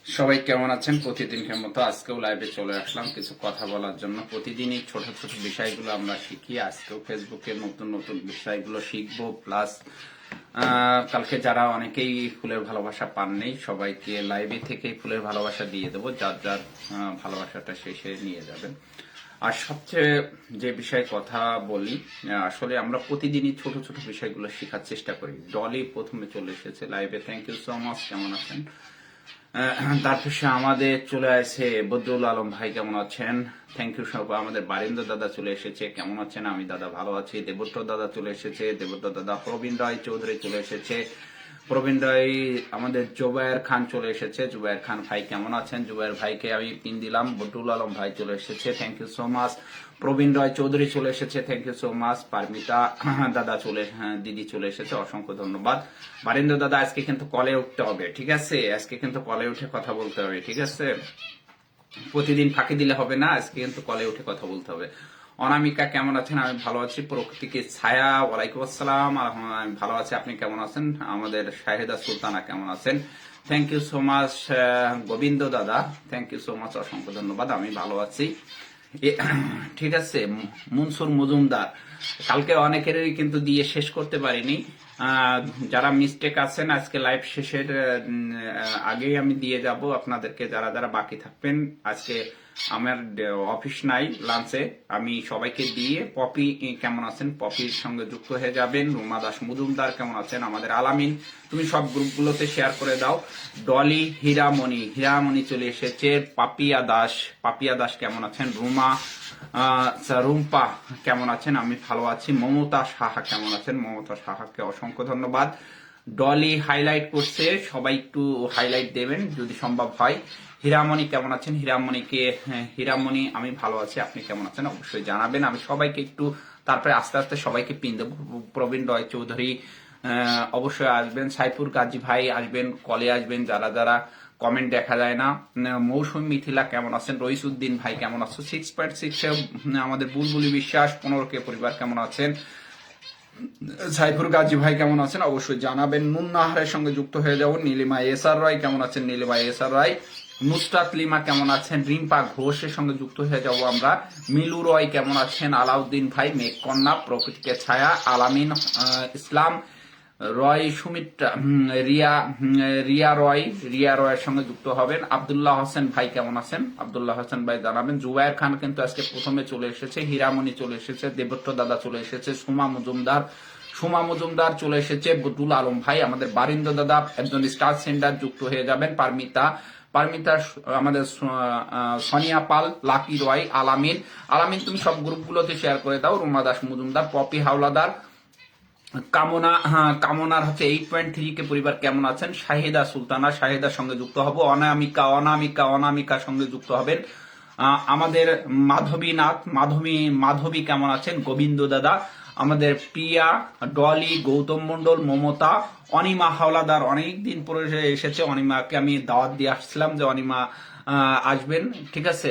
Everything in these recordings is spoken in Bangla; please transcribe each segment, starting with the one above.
সবাই কেমন আছেন? প্রতিদিনের মতো আজকেও লাইভে চলে আসলাম কিছু কথা বলার জন্য। প্রতিদিনই ছোট ছোট বিষয়গুলো আমরা শিখি। আজকেও ফেসবুকে নতুন নতুন বিষয়গুলো শিখবো। প্লাস কালকে যারা অনেকেই ফুলের ভালোবাসা পাননি, সবাইকে লাইভে থেকে ফুলের ভালোবাসা দিয়ে দেবো। যার যার ভালোবাসাটা শেষে নিয়ে যাবেন। আর সবচেয়ে যে বিষয়ে কথা বলি, আসলে আমরা প্রতিদিনই ছোট ছোট বিষয়গুলো শেখার চেষ্টা করি। ডলি প্রথমে চলে এসেছে লাইভে, থ্যাংক ইউ সো মাচ। কেমন আছেন? তারপর আমাদের চলে আসে বদরুল আলম ভাই, কেমন আছেন? থ্যাংক ইউ সব। আমাদের বারিন্দ্র দাদা চলে এসেছে, কেমন আছেন? আমি দাদা ভালো আছি। দেবত্র দাদা চলে এসেছে, দেবত্র দাদা। প্রবীণ রায় চৌধুরী চলে এসেছে, প্রবীণ রায়। আমাদের জুবায়ের খান চলে এসেছে, জুবায়ের খান ভাই কেমন আছেন? জুবায়ের ভাইকে আমি পিন দিলাম। বদরুল আলম ভাই চলে এসেছে, thank you so much. Prabin Ray Chowdhury চলে এসেছে, thank you so much. Paramita দাদা দিদি চলে এসেছে, অসংখ্য ধন্যবাদ। বারিন্দ্র দাদা, আজকে কিন্তু কলে উঠতে হবে, ঠিক আছে? আজকে কিন্তু কলে উঠে কথা বলতে হবে, ঠিক আছে? প্রতিদিন ফাঁকি দিলে হবে না, আজকে কিন্তু কলে উঠে কথা বলতে হবে। অনামিকা কেমন আছেন? আমি ভালো আছি। প্রকৃতিকে ছায়া, ওয়ালাইকুম আসসালাম। আমি ভালো আছি, আপনি কেমন আছেন? আমাদের শাহেদা সুলতানা কেমন আছেন? Thank you so much. Gobinda দাদা, থ্যাংক ইউ সো মাচ, অসংখ্য ধন্যবাদ। আমি ভালো আছি, ঠিক আছে। মনসুর মজুমদার, কালকে অনেকেরই কিন্তু দিয়ে শেষ করতে পারিনি। যারা মিস্টেক আছেন আজকে লাইভ শেষের আগেই আমি দিয়ে যাব আপনাদেরকে, যারা যারা বাকি থাকবেন। আজকে আমার অফিস নাই, লাঞ্চে আমি সবাইকে দিয়ে। পপি কেমন আছেন? পপির সঙ্গে যুক্ত হয়ে যাবেন। রুমা দাস মজুমদার কেমন আছেন? আমাদের আলামিন, তুমি সব গ্রুপগুলোতে শেয়ার করে দাও। ডলি, হীরামণি চলে এসেছে। পাপিয়া দাস কেমন আছেন? রুমা, রুম্পা কেমন আছেন? আমি ভালো আছি। মমতা সাহা কেমন আছেন? মমতা সাহাকে অসংখ্য ধন্যবাদ। ডলি হাইলাইট করছে, সবাই একটু হাইলাইট দেবেন যদি সম্ভব হয়। হীরামণি কেমন আছেন? হীরামণি, আমি ভালো আছি, আপনি কেমন আছেন অবশ্যই জানাবেন। আমি সবাইকে একটু তারপরে আস্তে আস্তে সবাইকে পিন দেবো। প্রবীণ রয় চৌধুরী অবশ্যই আসবেন। সাইফুর গাজী ভাই আসবেন, কলে আসবেন। যারা যারা কমেন্ট দেখা যায় না। মৌসুমী মিথিলা কেমন আছেন? রইসুদ্দিন ভাই কেমন আছো? 6.6 আমাদের বুলবুলি বিশ্বাস 15K পরিবার কেমন আছেন? সাইফুর গাজী ভাই কেমন আছেন অবশ্যই জানাবেন। মুন্নাহারের সঙ্গে যুক্ত হয়ে যাবো। নীলিমা এসআর রায় কেমন আছেন? নীলিমা এসআর রায়। নুসরাত লিমা কেমন আছেন? রিম্পা ঘোষের সঙ্গে যুক্ত হয়ে যাব আমরা। মিলু রয় কেমন আছেন? আলাউদ্দিন ভাই, মেঘ কন্যা, প্রকৃতিকে ছায়া, আলামিন ইসলাম, রয়, সুমিত্রা, রিয়া রয়ের সঙ্গে যুক্ত হবেন। আব্দুল্লাহ হোসেন ভাই কেমন আছেন? আব্দুল্লাহ হোসেন ভাই জানাবেন। জুবায়ের খান কিন্তু আজকে প্রথমে চলে এসেছে। হীরামণি চলে এসেছে। দেবত্র দাদা চলে এসেছে। সুমা মজুমদার চলে এসেছে। বদরুল আলম ভাই, আমাদের বারিন্দ্র দাদা একজন স্টার সেন্ডার যুক্ত হয়ে যাবেন। পারমিতা, আমাদের সোনিয়া পাল, লাকি রয়, আলামিন তুমি সব গ্রুপগুলোতে শেয়ার করে দাও। রুমা দাস মজুমদার, পপি হাওলাদার, কামনার হচ্ছে 8.3K পরিবার কেমন আছেন? শাহিদা সুলতানা, শাহিদার সঙ্গে যুক্ত হব। অনামিকার সঙ্গে যুক্ত হবেন। আমাদের মাধবী কেমন আছেন? গোবিন্দ দাদা, আমাদের প্রিয়া, ডলি, গৌতম মন্ডল, মমতা, অনিমা হাওলাদার অনেকদিন পরে এসেছে। অনিমাকে আমি দাওয়াত দিয়ে আসছিলাম যে অনিমা আসবেন, ঠিক আছে।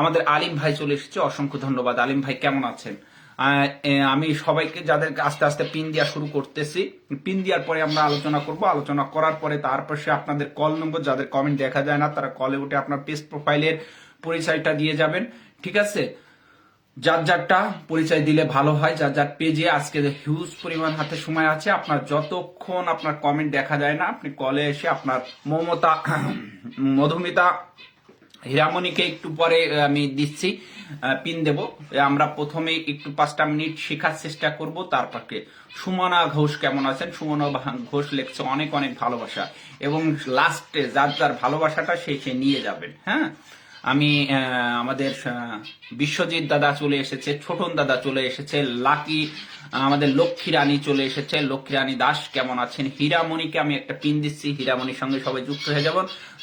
আমাদের আলিম ভাই চলে এসেছে, অসংখ্য ধন্যবাদ। আলিম ভাই কেমন আছেন? আমি সবাইকে যাদেরকে আস্তে আস্তে পিন দেওয়া শুরু করতেছি। পিন দেওয়ার পরে আমরা আলোচনা করব। আলোচনা করার পরে তারপর সে আপনাদের কল নম্বর, যাদের কমেন্ট দেখা যায় না তারা কলে উঠে আপনার পেজ প্রোফাইলের পরিচয়টা দিয়ে যাবেন, ঠিক আছে। যার যারটা পরিচয় দিলে ভালো হয়। যার যার পেজে আজকে হিউজ পরিমাণ হাতে সময় আছে। আপনার যতক্ষণ আপনার কমেন্ট দেখা যায় না, আপনি কলে এসে আপনার মধুমিতা, হীরামণিকে একটু পরে আমি দিচ্ছি, পিন দেব। আমরা প্রথমে একটু 5টা মিনিট শেখার চেষ্টা করব। তারপরে সুমনা ঘোষ কেমন আছেন? সুমনা ঘোষ লেখছে অনেক অনেক ভালোবাসা, এবং লাস্টে যার যার ভালোবাসাটা সে নিয়ে যাবেন। হ্যাঁ, আমি আমাদের বিশ্বজিৎ দাদা চলে এসেছে, ছোটন দাদা চলে এসেছে, লাকি, আমাদের লক্ষ্মী রানী চলে এসেছে। লক্ষ্মী রানী দাস কেমন আছেন? হীরামণিকে আমি একটা পিন দিচ্ছি, হীরামণির সঙ্গে সবাই যুক্ত হয়ে যাব।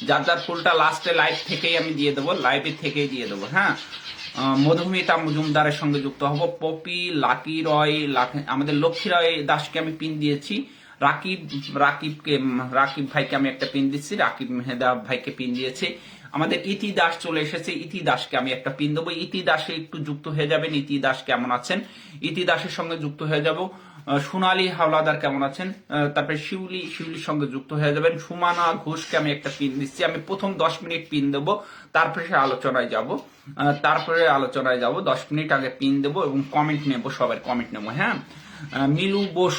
যার যার ফুলটা লাস্টে লাইভ থেকেই আমি দিয়ে দেবো, লাইভের থেকেই দিয়ে দেবো। হ্যাঁ, মধুমিতা মজুমদারের সঙ্গে যুক্ত হব। পপি, লাকি রয়, আমাদের লক্ষ্মী রয় দাসকে আমি পিন দিয়েছি। রাকিব ভাইকে আমি একটা পিন দিচ্ছি, রাকিব মেহেদা ভাইকে পিন দিয়েছি। আমাদের ইতি দাস চলে এসেছে, ইতি দাসকে আমি একটা পিন দেবো। ইতি দাসে একটু যুক্ত হয়ে যাবেন। ইতি দাস কেমন আছেন? ইতি দাসের সঙ্গে যুক্ত হয়ে যাব। সোনালী হাওলাদার কেমন আছেন? তারপরে শিউলির সঙ্গে যুক্ত হয়ে যাবেন। সুমানা ঘোষকে আমি একটা পিন দিচ্ছি। আমি প্রথম 10 মিনিট পিন দেবো, তারপরে আলোচনায় যাব। 10 মিনিট আগে পিন দেবো এবং কমেন্ট নেব, সবার কমেন্ট নেবো। হ্যাঁ, মিলু বোস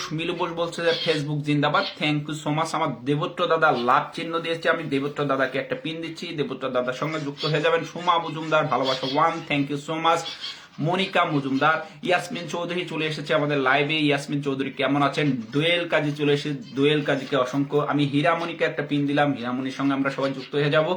বলছে যে ফেসবুক জিন্দাবাদ, থ্যাংক ইউ সো মাচ। আমার দেবত্র দাদা লাভ চিহ্ন দিয়েছে, আমি দেবত্র দাদাকে একটা পিন দিচ্ছি। দেবত্র দাদার সঙ্গে যুক্ত হয়ে যাবেন। সুমা মজুমদার ভালোবাসা 1, thank you so much. Monika Majumdar, Yasmin Chowdhury চলে এসেছে আমাদের লাইভে। ইয়াসমিন চৌধুরী কেমন আছেন? দোয়েল কাজী চলে এসেছে, দোয়েল কাজীকে অসংখ্য। আমি হীরামণিকে একটা পিন দিলাম, হীরামণির সঙ্গে আমরা সবাই যুক্ত হয়ে যাব।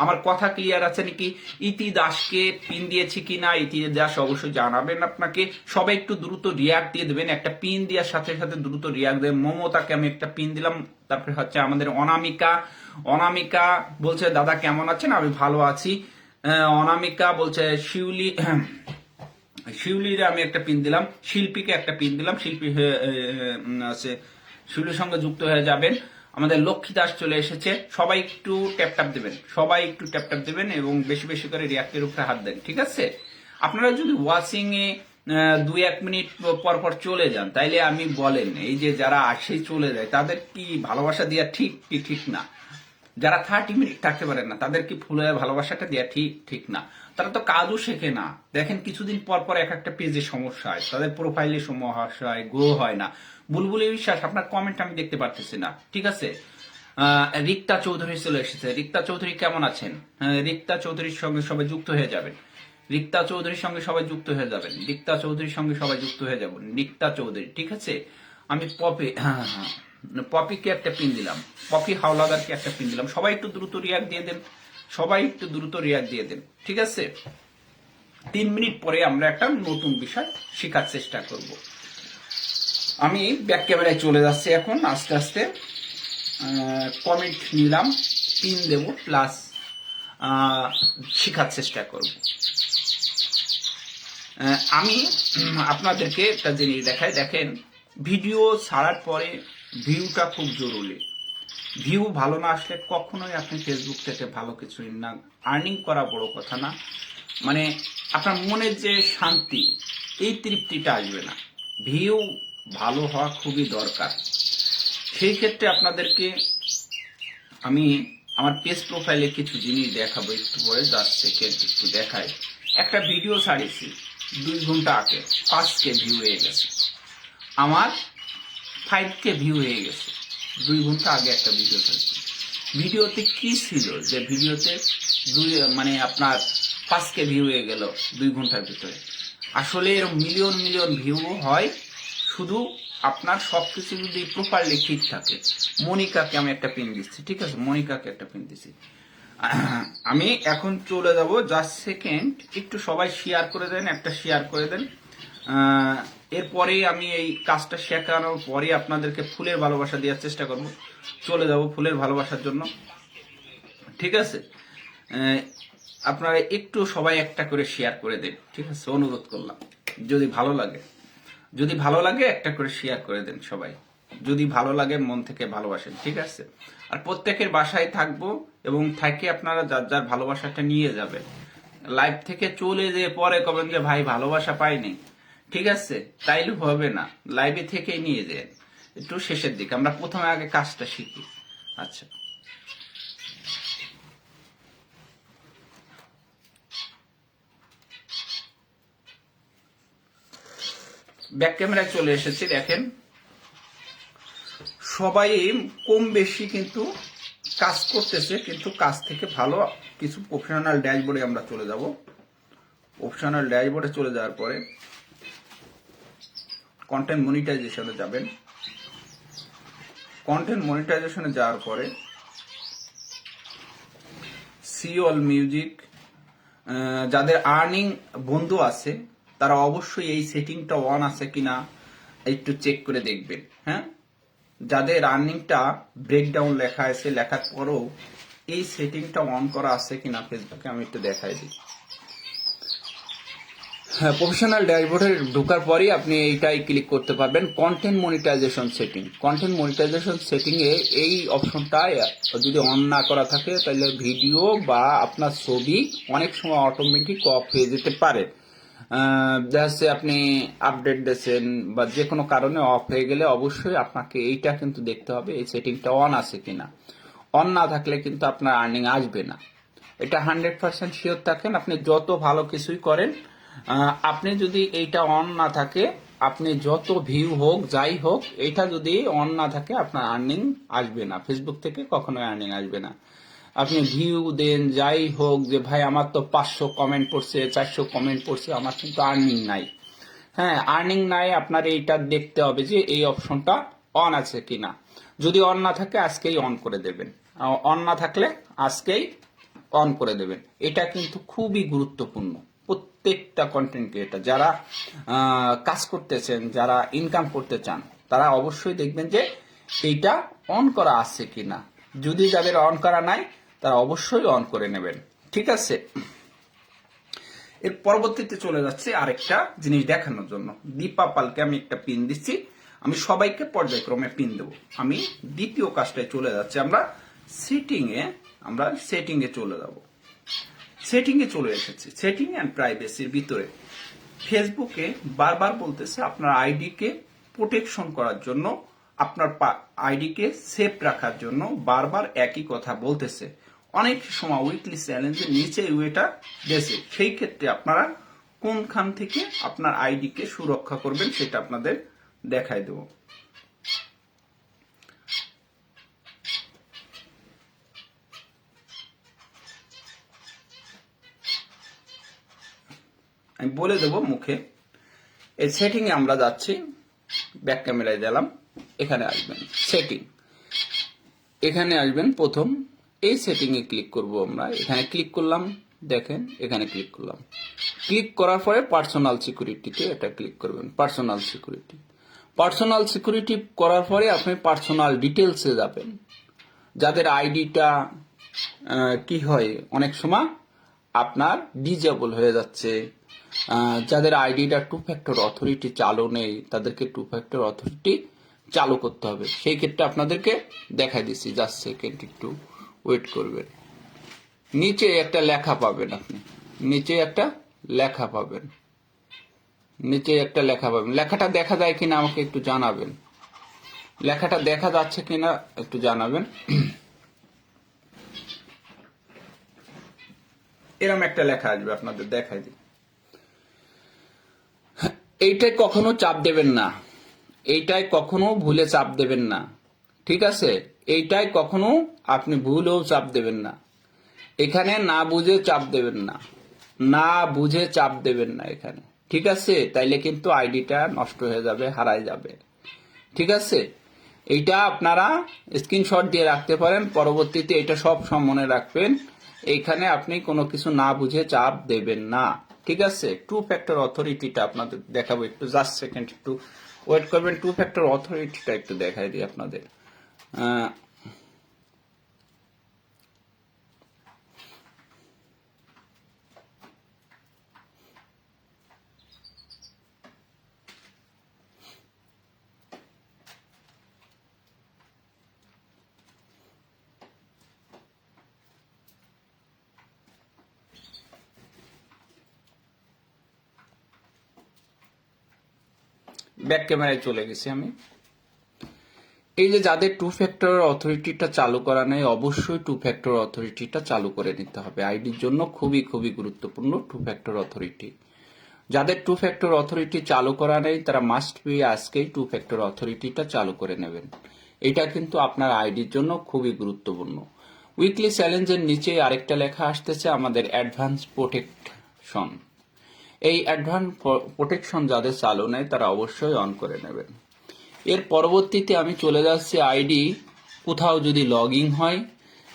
আমার কথা ক্লিয়ার আছে নাকি? ইতি দাসকে পিন দিয়েছি কিনা ইতি দাস অবশ্যই জানাবেন। আপনাকে সবাই একটু দ্রুত রিয়াক্ট দিয়ে দেবেন, একটা পিন দেওয়ার সাথে সাথে দ্রুত রিয়াক্ট দেবেন। মমতাকে আমি একটা পিন দিলাম। তারপরে হচ্ছে আমাদের অনামিকা বলছে দাদা কেমন আছেন? আমি ভালো আছি। অনামিকা বলছে শিউলির আমি একটা পিন দিলাম। শিল্পীকে একটা পিন দিলাম। শিল্পী শিউলির সঙ্গে যুক্ত হয়ে যাবেন। আমাদের লক্ষ্মী দাস চলে এসেছে। সবাই একটু ট্যাপ দেবেন এবং বেশি বেশি করে রিয়াক্টের উপরে হাত দেন, ঠিক আছে? আপনারা যদি ওয়াচিং এ 2-1 মিনিট পর পর চলে যান, তাইলে আমি বলেন এই যে যারা আসেই চলে যায় তাদের কি ভালোবাসা দেওয়া ঠিক না? যারা 30 মিনিট থাকতে পারেন না তাদের কি ফুলের ভালোবাসাটা দেওয়া ঠিক না? তারা তো কাজও শেখে না। দেখেন কিছুদিন পর পর এক একটা পেজে সমস্যা হয়, তাদের প্রোফাইলে সমস্যা হয়, গ্রো হয় না। বুলবুলি বিশ্বাস, আপনার কমেন্ট আমি দেখতে পারতেছি না, ঠিক আছে? রিক্তা চৌধুরী চলে এসেছে। রিক্তা চৌধুরী কেমন আছেন? রিক্তা চৌধুরীর সঙ্গে সবাই যুক্ত হয়ে যাবেন। রিক্তা চৌধুরীর সঙ্গে সবাই যুক্ত হয়ে যাবেন। রিক্তা চৌধুরীর সঙ্গে সবাই যুক্ত হয়ে যাবেন। রিক্তা চৌধুরী, ঠিক আছে? আমি পপিকে একটা পিন দিলাম। পপি হাওলাদারকে একটা পিন দিলাম। সবাই একটু দ্রুত রিয়াক্ট দিয়ে দেন, ঠিক আছে? 3 মিনিট পরে আমরা একটা নতুন বিষয় শেখার চেষ্টা করব। আমি ব্যাক ক্যামেরায় চলে যাচ্ছি এখন আস্তে আস্তে। কমেন্ট নিলাম, পিন দেব, প্লাস শেখার চেষ্টা করব। আমি আপনাদেরকে একটা জিনিস দেখাই। দেখেন, ভিডিও ছাড়ার পরে ভিউটা খুব জরুরি। ভিউ ভালো না আসলে কখনোই আপনি ফেসবুক থেকে ভালো কিছু না, আর্নিং করা বড় কথা না, মানে আপনার মনের যে শান্তি, এই তৃপ্তিটা আসবে না। ভিউ ভালো হওয়া খুবই দরকার। সেই ক্ষেত্রে আপনাদেরকে আমি আমার পেজ প্রোফাইলে কিছু জিনিস দেখাবো একটু পরে। 10 সেকেন্ড একটু দেখাই। একটা ভিডিও ছাড়িয়েছি 2 ঘন্টা আগে, 5K ভিউ হয়ে গেছে। আমার 5K ভিউ হয়ে গেছে 2 ঘন্টা আগে একটা ভিডিও ছাড়ছি। ভিডিওতে কি ছিল যে ভিডিওতে আপনার 5K ভিউ হয়ে গেল 2 ঘন্টার ভিতরে? আসলে এর মিলিয়ন ভিউ হয় শুধু আপনার সবকিছু যদি প্রপারলি ঠিক থাকে। মনিকাকে আমি একটা পিন দিচ্ছি, ঠিক আছে? মনিকাকে একটা পিন দিচ্ছি। আমি এখন চলে যাব। 10 সেকেন্ড একটু সবাই শেয়ার করে দেন, একটা শেয়ার করে দেন। এরপরে আমি এই কাজটা শেখানোর পরে আপনাদেরকে ফুলের ভালোবাসা দেওয়ার চেষ্টা করব। চলে যাব ফুলের ভালোবাসার জন্য, ঠিক আছে? আপনারা একটু সবাই একটা করে শেয়ার করে দেন, ঠিক আছে? অনুরোধ করলাম, যদি ভালো লাগে একটা করে শেয়ার করে দেন সবাই। যদি ভালো লাগে, মন থেকে ভালোবাসেন, ঠিক আছে? আর প্রত্যেকের বাসায় থাকবো এবং থাকে আপনারা যার যার ভালোবাসাটা নিয়ে যাবেন। লাইভ থেকে চলে যেয়ে পরে কবেন যে ভাই ভালোবাসা পাইনি, ঠিক আছে? তাইলে হবে না, লাইভে থেকেই নিয়ে যান। একটু শেষের দিকে আমরা প্রথমে আগে কাজটা শিখি। আচ্ছা, ব্যাক ক্যামেরায় চলে এসেছি। দেখেন, সবাই কম বেশি কিন্তু কাজ করতেছে, কিন্তু কাজ থেকে ভালো কিছু প্রফেশনাল ড্যাশবোর্ডে আমরা চলে যাব। প্রফেশনাল ড্যাশবোর্ডে চলে যাওয়ার পরে কন্টেন্ট মনিটাইজেশনে যাবেন। কন্টেন্ট মনিটাইজেশনে যাওয়ার পরে সি অল মিউজিক, যাদের আর্নিং বন্ধ আছে তারা অবশ্যই এই সেটিংটা অন আছে কিনা একটু চেক করে দেখবেন। হ্যাঁ, যাদের আর্নিংটা ব্রেকডাউন লেখা আছে, লেখার পরেও এই সেটিংটা অন করা আছে কিনা ফেসবুকে আমি একটু দেখাই দিই। প্রফেশনাল ড্যাশবোর্ডে ঢোকার পরেই আপনি এইটাই ক্লিক করতে পারবেন content monetisation setting. Content monetisation setting এ এই অপশনটা যদি অন না করা থাকে তাহলে ভিডিও বা আপনার ছবি অনেক সময় অটোমেটিক অফ হয়ে যেতে পারে। দেখা যাচ্ছে আপনি আপডেট দিয়েছেন বা যে কোনো কারণে অফ হয়ে গেলে অবশ্যই আপনাকে এইটা কিন্তু দেখতে হবে এই সেটিংটা অন আছে কিনা। অন না থাকলে কিন্তু আপনার আর্নিং আসবে না। এটা 100% শিওর থাকেন। আপনি যত ভালো কিছুই করেন, আপনি যদি এইটা অন না থাকে, আপনি যত ভিউ হোক যাই হোক, এইটা যদি অন না থাকে আপনার আর্নিং আসবে না। ফেসবুক থেকে কখনোই আর্নিং আসবে না। আপনি ভিউ দেন যাই হোক, যে ভাই আমার তো 500 কমেন্ট পড়ছে, 400 কমেন্ট পড়ছে, আমার কিন্তু আর্নিং নাই। হ্যাঁ, আর্নিং নাই। আপনার এইটা দেখতে হবে যে এই অপশনটা অন আছে কিনা। যদি অন না থাকে আজকেই অন করে দেবেন। অন না থাকলে আজকেই অন করে দেবেন। এটা কিন্তু খুবই গুরুত্বপূর্ণ। প্রত্যেকটা কন্টেন্ট ক্রিয়েটার যারা কাজ করতেছেন, যারা ইনকাম করতে চান, তারা অবশ্যই দেখবেন যে এইটা অন করা আছে কিনা। যদি যাদের অন করা নাই তারা অবশ্যই অন করে নেবেন। ঠিক আছে, এর পরবর্তীতে চলে যাচ্ছে আরেকটা জিনিস দেখানোর জন্য। দীপা পালকে আমি একটা পিন দিচ্ছি, আমি সবাইকে পর্যায়ক্রমে পিন দেবো। আমি দ্বিতীয় কাজটায় চলে যাচ্ছি, আমরা সেটিং এ চলে যাব। সেটিং এ চলে এসেছি। সেটিং এন্ড প্রাইভেসির ভিতরে ফেসবুকে বারবার বলতেছে আপনার আইডিকে প্রোটেকশন করার জন্য, আপনার আইডিকে সেফ রাখার জন্য বারবার একই কথা বলতেছে। অনেক সময় উইকলি চ্যালেঞ্জের নিচে এটা দেশে। সেই ক্ষেত্রে আপনারা কোনখান থেকে আপনার আইডিকে সুরক্ষা করবেন সেটা আপনাদের দেখাই দেব। আমি বলে দেব মুখে। এই সেটিং এ আমরা যাচ্ছি, ব্যাক ক্যামেরায় গেলাম, এখানে আসবেন সেটিং, এখানে আসবেন প্রথম এই সেটিং এ ক্লিক করব আমরা। এখানে ক্লিক করলাম, দেখেন এখানে ক্লিক করলাম। ক্লিক করার পরে পার্সোনাল সিকিউরিটিতে এটা ক্লিক করবেন। পার্সোনাল সিকিউরিটি করার পরে আপনি পার্সোনাল ডিটেলসে যাবেন। যাদের আইডিটা কি হয় অনেক সময় আপনার ডিজেবল হয়ে যাচ্ছে, যাদের আইডিটা 2 ফ্যাক্টর অথরিটি চালু নেই, তাদেরকে 2 ফ্যাক্টর অথরিটি চালু করতে হবে। সেই ক্ষেত্রে আপনাদেরকে দেখাই দিচ্ছি, জাস্ট সেকেন্ড একটু ওয়েট করবেন। নিচে একটা লেখা পাবেন, আপনি নিচে একটা লেখা পাবেন, লেখাটা দেখা যায় কিনা আমাকে একটু জানাবেন। লেখাটা দেখা যাচ্ছে কিনা একটু জানাবেন। এরকম একটা লেখা আসবে, আপনাদের দেখাই দিই। এইটাই কখনো চাপ দেবেন না, এইটাই কখনো ভুলে চাপ দেবেন না। ঠিক আছে, এইটাই কখনো আপনি ভুলেও চাপ দেবেন না। এখানে না বুঝে চাপ দেবেন না, এখানে। ঠিক আছে, তাইলে কিন্তু আইডিটা নষ্ট হয়ে যাবে, হারাই যাবে। ঠিক আছে, এইটা আপনারা স্ক্রিনশট দিয়ে রাখতে পারেন, পরবর্তীতে এটা সব মনে রাখবেন। এইখানে আপনি কোনো কিছু না বুঝে চাপ দেবেন না। ঠিক আছে, 2 ফ্যাক্টর অথরিটিটা আপনাদের দেখাবো, একটু জাস্ট সেকেন্ড একটু ওয়েট করবেন। 2 ফ্যাক্টর অথরিটিটা একটু দেখাই দিই আপনাদের। ব্যাক ক্যামেরায় চলে গেছি আমি। এই যে যাদের 2 ফ্যাক্টর অথরিটিটা চালু করা নেই, অবশ্যই 2 ফ্যাক্টর অথরিটিটা চালু করে নিতে হবে। আইডির জন্য খুবই গুরুত্বপূর্ণ 2 ফ্যাক্টর অথরিটি। যাদের 2 ফ্যাক্টর অথরিটি চালু করা নেই তারা মাস্ট বি আজকেই 2 ফ্যাক্টর অথরিটিটা চালু করে নেবেন। এটা কিন্তু আপনার আইডির জন্য খুবই গুরুত্বপূর্ণ। উইকলি চ্যালেঞ্জের নিচে আরেকটা লেখা আসতেছে আমাদের অ্যাডভান্স প্রোটেকশন। এই অ্যাডভান্স প্রোটেকশন যাদের চালু নেই তারা অবশ্যই অন করে নেবেন। এর পরবর্তীতে আমি চলে যাচ্ছি আইডি কোথাও যদি লগইন হয়,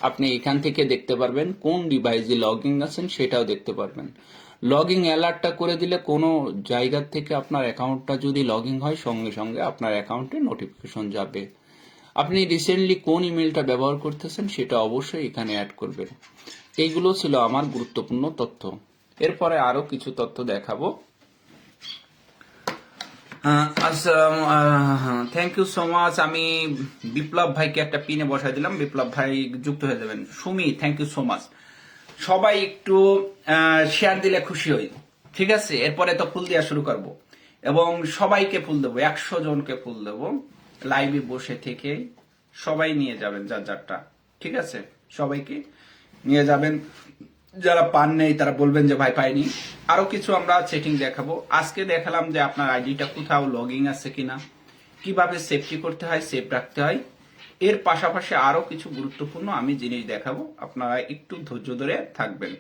আপনি এখান থেকে দেখতে পারবেন কোন ডিভাইসে লগইন আছেন, সেটাও দেখতে পারবেন। লগইন অ্যালার্টটা করে দিলে কোনো জায়গা থেকে আপনার অ্যাকাউন্টটা যদি লগইন হয়, সঙ্গে সঙ্গে আপনার অ্যাকাউন্টে নোটিফিকেশন যাবে। আপনি রিসেন্টলি কোন ইমেলটা ব্যবহার করতেছেন সেটা অবশ্যই এখানে অ্যাড করবেন। এইগুলো ছিল আমার গুরুত্বপূর্ণ তথ্য। এরপরে আরো কিছু তথ্য দেখাবো। Thank you so much. আমি বিপ্লব ভাইকে একটা পিনে বসাই দিলাম, বিপ্লব ভাই যুক্ত হয়ে যাবেন। Sumi, thank you so much. সবাই একটু শেয়ার দিলে খুশি হই, ঠিক আছে? এরপরে তো ফুল দেওয়া শুরু করব এবং সবাইকে ফুল দেবো, 100 জনকে ফুল দেবো লাইভে বসে থেকে। সবাই নিয়ে যাবেন যার যারটা, ঠিক আছে? সবাইকে নিয়ে যাবেন। যারা পান নেই তারা বলবেন যে ভাই পাইনি। আরো কিছু আমরা সেটিং দেখাবো। আজকে দেখালাম যে আপনার আইডিটা কোথাও লগইং আছে কিনা, কিভাবে সেফটি করতে হয়, সেফ রাখতে হয়। এর পাশাপাশি আরো কিছু গুরুত্বপূর্ণ আমি জিনিস দেখাবো, আপনারা একটু ধৈর্য ধরে থাকবেন।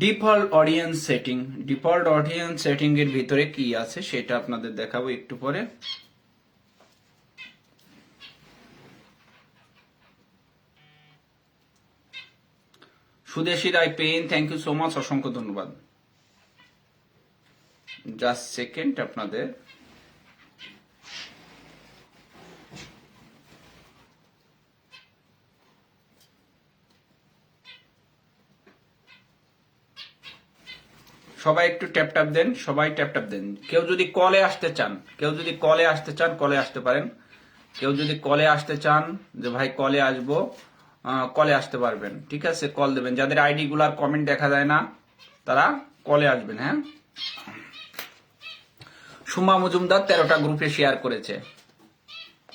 Default audience setting, default audience setting এর ভিতরে কি আছে সেটা আপনাদের দেখাবো একটু পরে। সুদেশী রায় পেন, থ্যাংক ইউ সো মাচ, অসংখ্য ধন্যবাদ। জাস্ট সেকেন্ড আপনাদের। সবাই একটু ট্যাপ ট্যাপ দেন, সবাই ট্যাপ ট্যাপ দেন। কেউ যদি কলে আসতে চান, কেউ যদি কলে আসতে চান, কলে আসতে পারেন। কেউ যদি কলে আসতে চান যে ভাই কলে আসবো, কলে আসতে পারবেন, ঠিক আছে? কল দেবেন। যাদের আইডি গুলার কমেন্ট দেখা যায় না তারা কলে আসবেন। হ্যাঁ, সুমা মজুমদার 13টা গ্রুপে শেয়ার করেছে,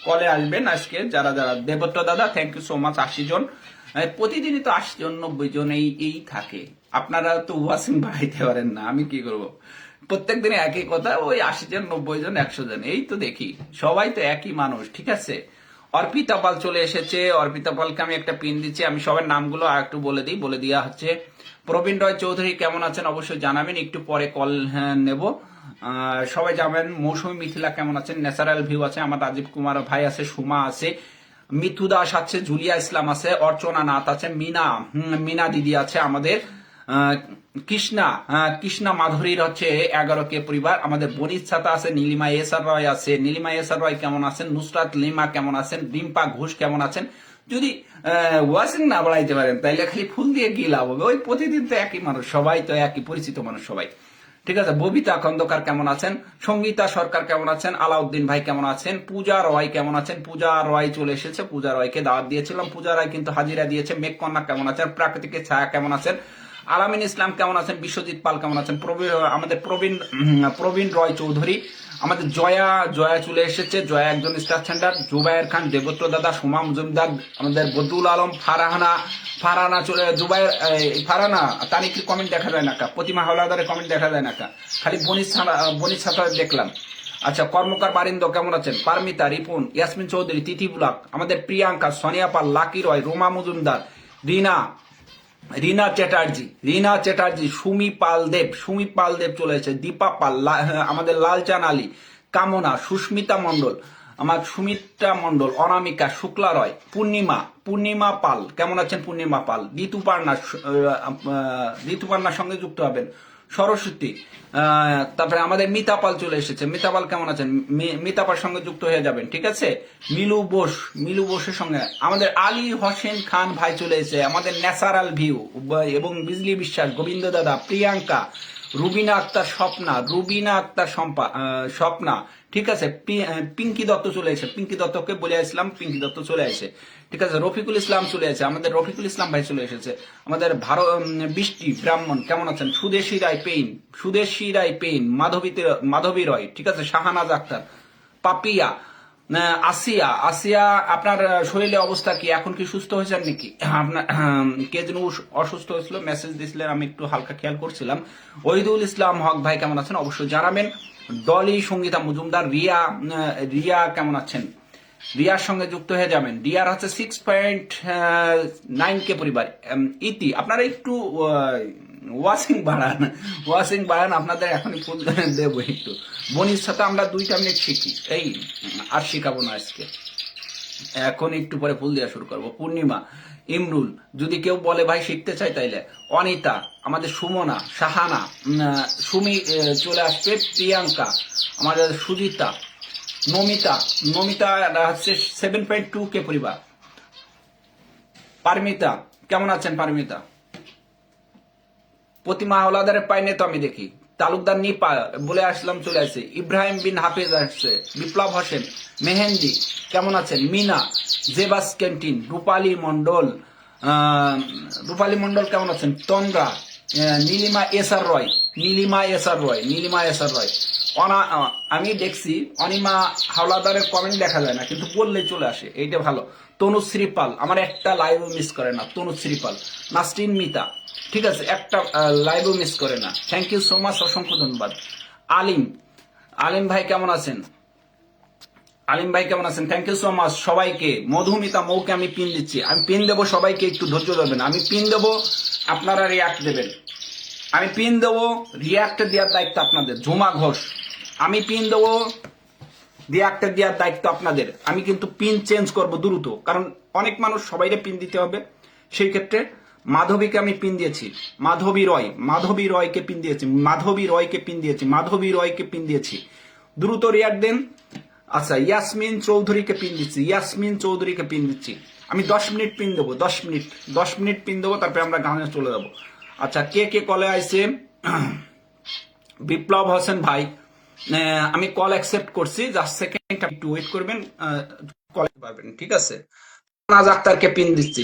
কলে আসবেন আজকে যারা যারা। দেবত্র দাদা, থ্যাংক ইউ সো মাচ। 80 জন, প্রতিদিনই তো 80 জন 90 জন এই থাকে। আপনারা তো ওয়াশিং বাড়াইতে পারেন না, আমি কি করব? প্রত্যেক দিনে একই কথা, ওই 80 জন 90 জন 100 জন এই তো দেখি। সবাই তো একই মানুষ, ঠিক আছে? অর্পিতা পাল চলে এসেছে। অর্পিতা পালকে আমি একটা পিন দিচ্ছি। আমি সবার নামগুলো একটু বলে দিই, বলে দেওয়া হচ্ছে। প্রবীণ রয় চৌধুরী কেমন আছেন অবশ্যই জানাবেন, একটু পরে কল নেব। সবাই যাবেন। মৌসুমী মিথিলা কেমন আছেন? ন্যাচারাল ভিউ আছে, আমার রাজীব কুমার ভাই আছে, সুমা আছে, মিথু দাস আছে, জুলিয়া ইসলাম আছে, অর্চনা নাথ আছে, মিনা দিদি আছে, আমাদের কৃষ্ণা মাধুরীর হচ্ছে 11কে পরিবার, আমাদের বনির ছাতা আছে, নীলিমা এসআর রয় আছে। নীলিমা এসআর রয় কেমন আছেন? নুসরাত লিমা কেমন আছেন? ডিম্পা ঘোষ কেমন আছেন? যদি ওয়াশিং না বাড়াইতে পারেন তাইলে খালি ফুল দিয়ে কি লাভ হবে? ওই প্রতিদিন তো একই মানুষ, সবাই তো একই পরিচিত মানুষ সবাই, ঠিক আছে? ববিতা খন্দকার কেমন আছেন? সঙ্গীতা সরকার কেমন আছেন? আলাউদ্দিন ভাই কেমন আছেন? পূজা রয় কেমন আছেন? পূজা রয় চলে এসেছে, পূজা রয়কে দাওয়াত দিয়েছিলাম, পূজা রয় কিন্তু হাজিরা দিয়েছে। মেঘকন্যা কেমন আছেন? প্রাকৃতিকের ছায়া কেমন আছেন? আলামিন ইসলাম কেমন আছেন? বিশ্বজিৎ পাল কেমন আছেন? আমাদের প্রবীণ রয় চৌধুরী, আমাদের জয়া চলে এসেছে, জয়া একজন স্টার সেন্টার, জুবায়ের খান, দেবত্র দাদা, সুমা মজুমদার, আমাদের বদরুল আলম, ফারহানা চলে, ফারহানা তানিকের কমেন্ট দেখা যায় না কা, প্রতিমা হাওলাদারের কমেন্ট দেখা যায় না কা, খালি বনির ছাতা দেখলাম। আচ্ছা, কর্মকার বারিন্দ কেমন আছেন? পারমিতা, রিপুন, ইয়াসমিন চৌধুরী, তিথি ব্লক, আমাদের প্রিয়াঙ্কা, সোনিয়া পাল, লাকি রয়, রোমা মজুমদার, রিনা চ্যাটার্জি, সুমি পালদেব চলে এসেছে, দীপা পাল, আমাদের লালচান আলী, কামনা, সুস্মিতা মণ্ডল, আমার সুমিত্রা মণ্ডল, অনামিকা, শুক্লা রয়, পূর্ণিমা পাল কেমন আছেন? পূর্ণিমা পাল, ঋতুপার্ণার সঙ্গে যুক্ত হবেন। সরস্বতী, তারপরে আমাদের মিতা পাল চলে এসেছে। মিতা পাল কেমন আছেন? মিতা পাল সঙ্গে যুক্ত হয়ে যাবেন, ঠিক আছে? মিলু বোসের সঙ্গে আমাদের আলী হোসেন খান ভাই চলে এসেছে, আমাদের ন্যাচারাল ভিউ এবং বিজলি বিশ্বাস, গোবিন্দ দাদা, প্রিয়াঙ্কা, রুবিনা আক্তার স্বপ্না, ঠিক আছে? পিঙ্কি দত্ত চলে এসে, পিঙ্কি দত্তকে বলে আসলাম, পিঙ্কি দত্ত চলে আসে, ঠিক আছে? রফিকুল ইসলাম চলে আসে, আমাদের রফিকুল ইসলাম ভাই চলে এসেছে। আমাদের বৃষ্টি ব্রাহ্মণ কেমন আছেন? সুদেশী রায় পেইন, মাধবী রয়, ঠিক আছে? শাহানাজ আক্তার, পাপিয়া, আসিয়া, আপনার শরীরের অবস্থা কি? এখন কি সুস্থ হয়েছেন নাকি? আপনার কে যেন অসুস্থ হয়েছিল, মেসেজ দিয়েছিলেন, আমি একটু হালকা খেয়াল করছিলাম। ওহিদুল ইসলাম হক ভাই কেমন আছেন অবশ্যই জানাবেন। ডলি, সঙ্গীতা মজুমদার, রিয়া কেমন আছেন? রিয়ার সঙ্গে যুক্ত হয়ে যাবেন। রিয়ার হচ্ছে 6.9K পরিবার। ইতি, আপনারা একটু ওয়াশিং বাড়ান, আপনাদের এখনই ফুল দেবো একটু। বনির সাথে আমরা 2 মিনিট শিখি, এই আর শিখাবো না আজকে, এখন একটু পরে ফুল দেওয়া শুরু করবো। পূর্ণিমা, ইমরুল, যদি কেউ বলে ভাই শিখতে চাই তাইলে। অনিতা, আমাদের সুমনা, সাহানা, সুমি চলে আসবে, প্রিয়াঙ্কা, আমাদের সুজিতা, নমিতা হচ্ছে 7.2K পরিবার। পারমিতা কেমন আছেন? পারমিতা, প্রতিমা হাওলাদারের পাইনে তো আমি দেখি, তালুকদার নিপা বলে আসলাম, চলে আসছে। ইব্রাহিম বিন হাফেজ আসছে, বিপ্লব হোসেন, মেহেন্দি কেমন আছেন, মিনা, জেবাস ক্যান্টিন, রূপালী মন্ডল কেমন আছেন, তন্দ্রা, নীলিমা এসআর রয়, আমি দেখছি অনিমা হাওলাদারের কমেন্ট দেখা যায় না, কিন্তু বললে চলে আসে, এইটা ভালো। তনুশ্রী পাল, আমার একটা লাইভও মিস করে না, তনুশ্রী পাল। নাসরিন মিতা, ঠিক আছে, একটা লাইভও মিস করে না, থ্যাংক ইউ সো মাচ, অসংখ্য ধন্যবাদ। আলিম ভাই কেমন আছেন, থ্যাংক ইউ সো মাচ সবাইকে। মধুমিতা মৌকে আমি পিন দিচ্ছি, আমি পিন দেবো, সবাইকে একটু ধৈর্য ধরবেন, আমি পিন দেবো, আপনারা রিয়াক্ট দেবেন। আমি পিন দেবো, রিয়াক্ট দেওয়ার দায়িত্ব আপনাদের। ঝুমা ঘোষ, আমি পিন দেবো, রিয়াক্ট দেওয়ার দায়িত্ব আপনাদের। আমি কিন্তু পিন চেঞ্জ করব দ্রুত, কারণ অনেক মানুষ, সবাইকে পিন দিতে হবে। সেই ক্ষেত্রে মাধবীকে আমি পিন দিয়েছি, মাধবী রয়কে পিন দিয়েছি, দ্রুত রিয়াক্ট দেন। আচ্ছা, ইয়াসমিন চৌধুরীকে পিন দিচ্ছি। আমি 10 মিনিট পিন দেবো, 10 মিনিট পিন দেবো, তারপরে আমরা গানে চলে যাবো। আচ্ছা, কে কলে আইছে? বিপ্লব হোসেন ভাই, আমি কল অ্যাকসেপ্ট করছি, জাস্ট সেকেন্ড একটু ওয়েট করবেন, কল পাবেন, ঠিক আছে। শাহানাজ আক্তারকে পিন দিচ্ছি,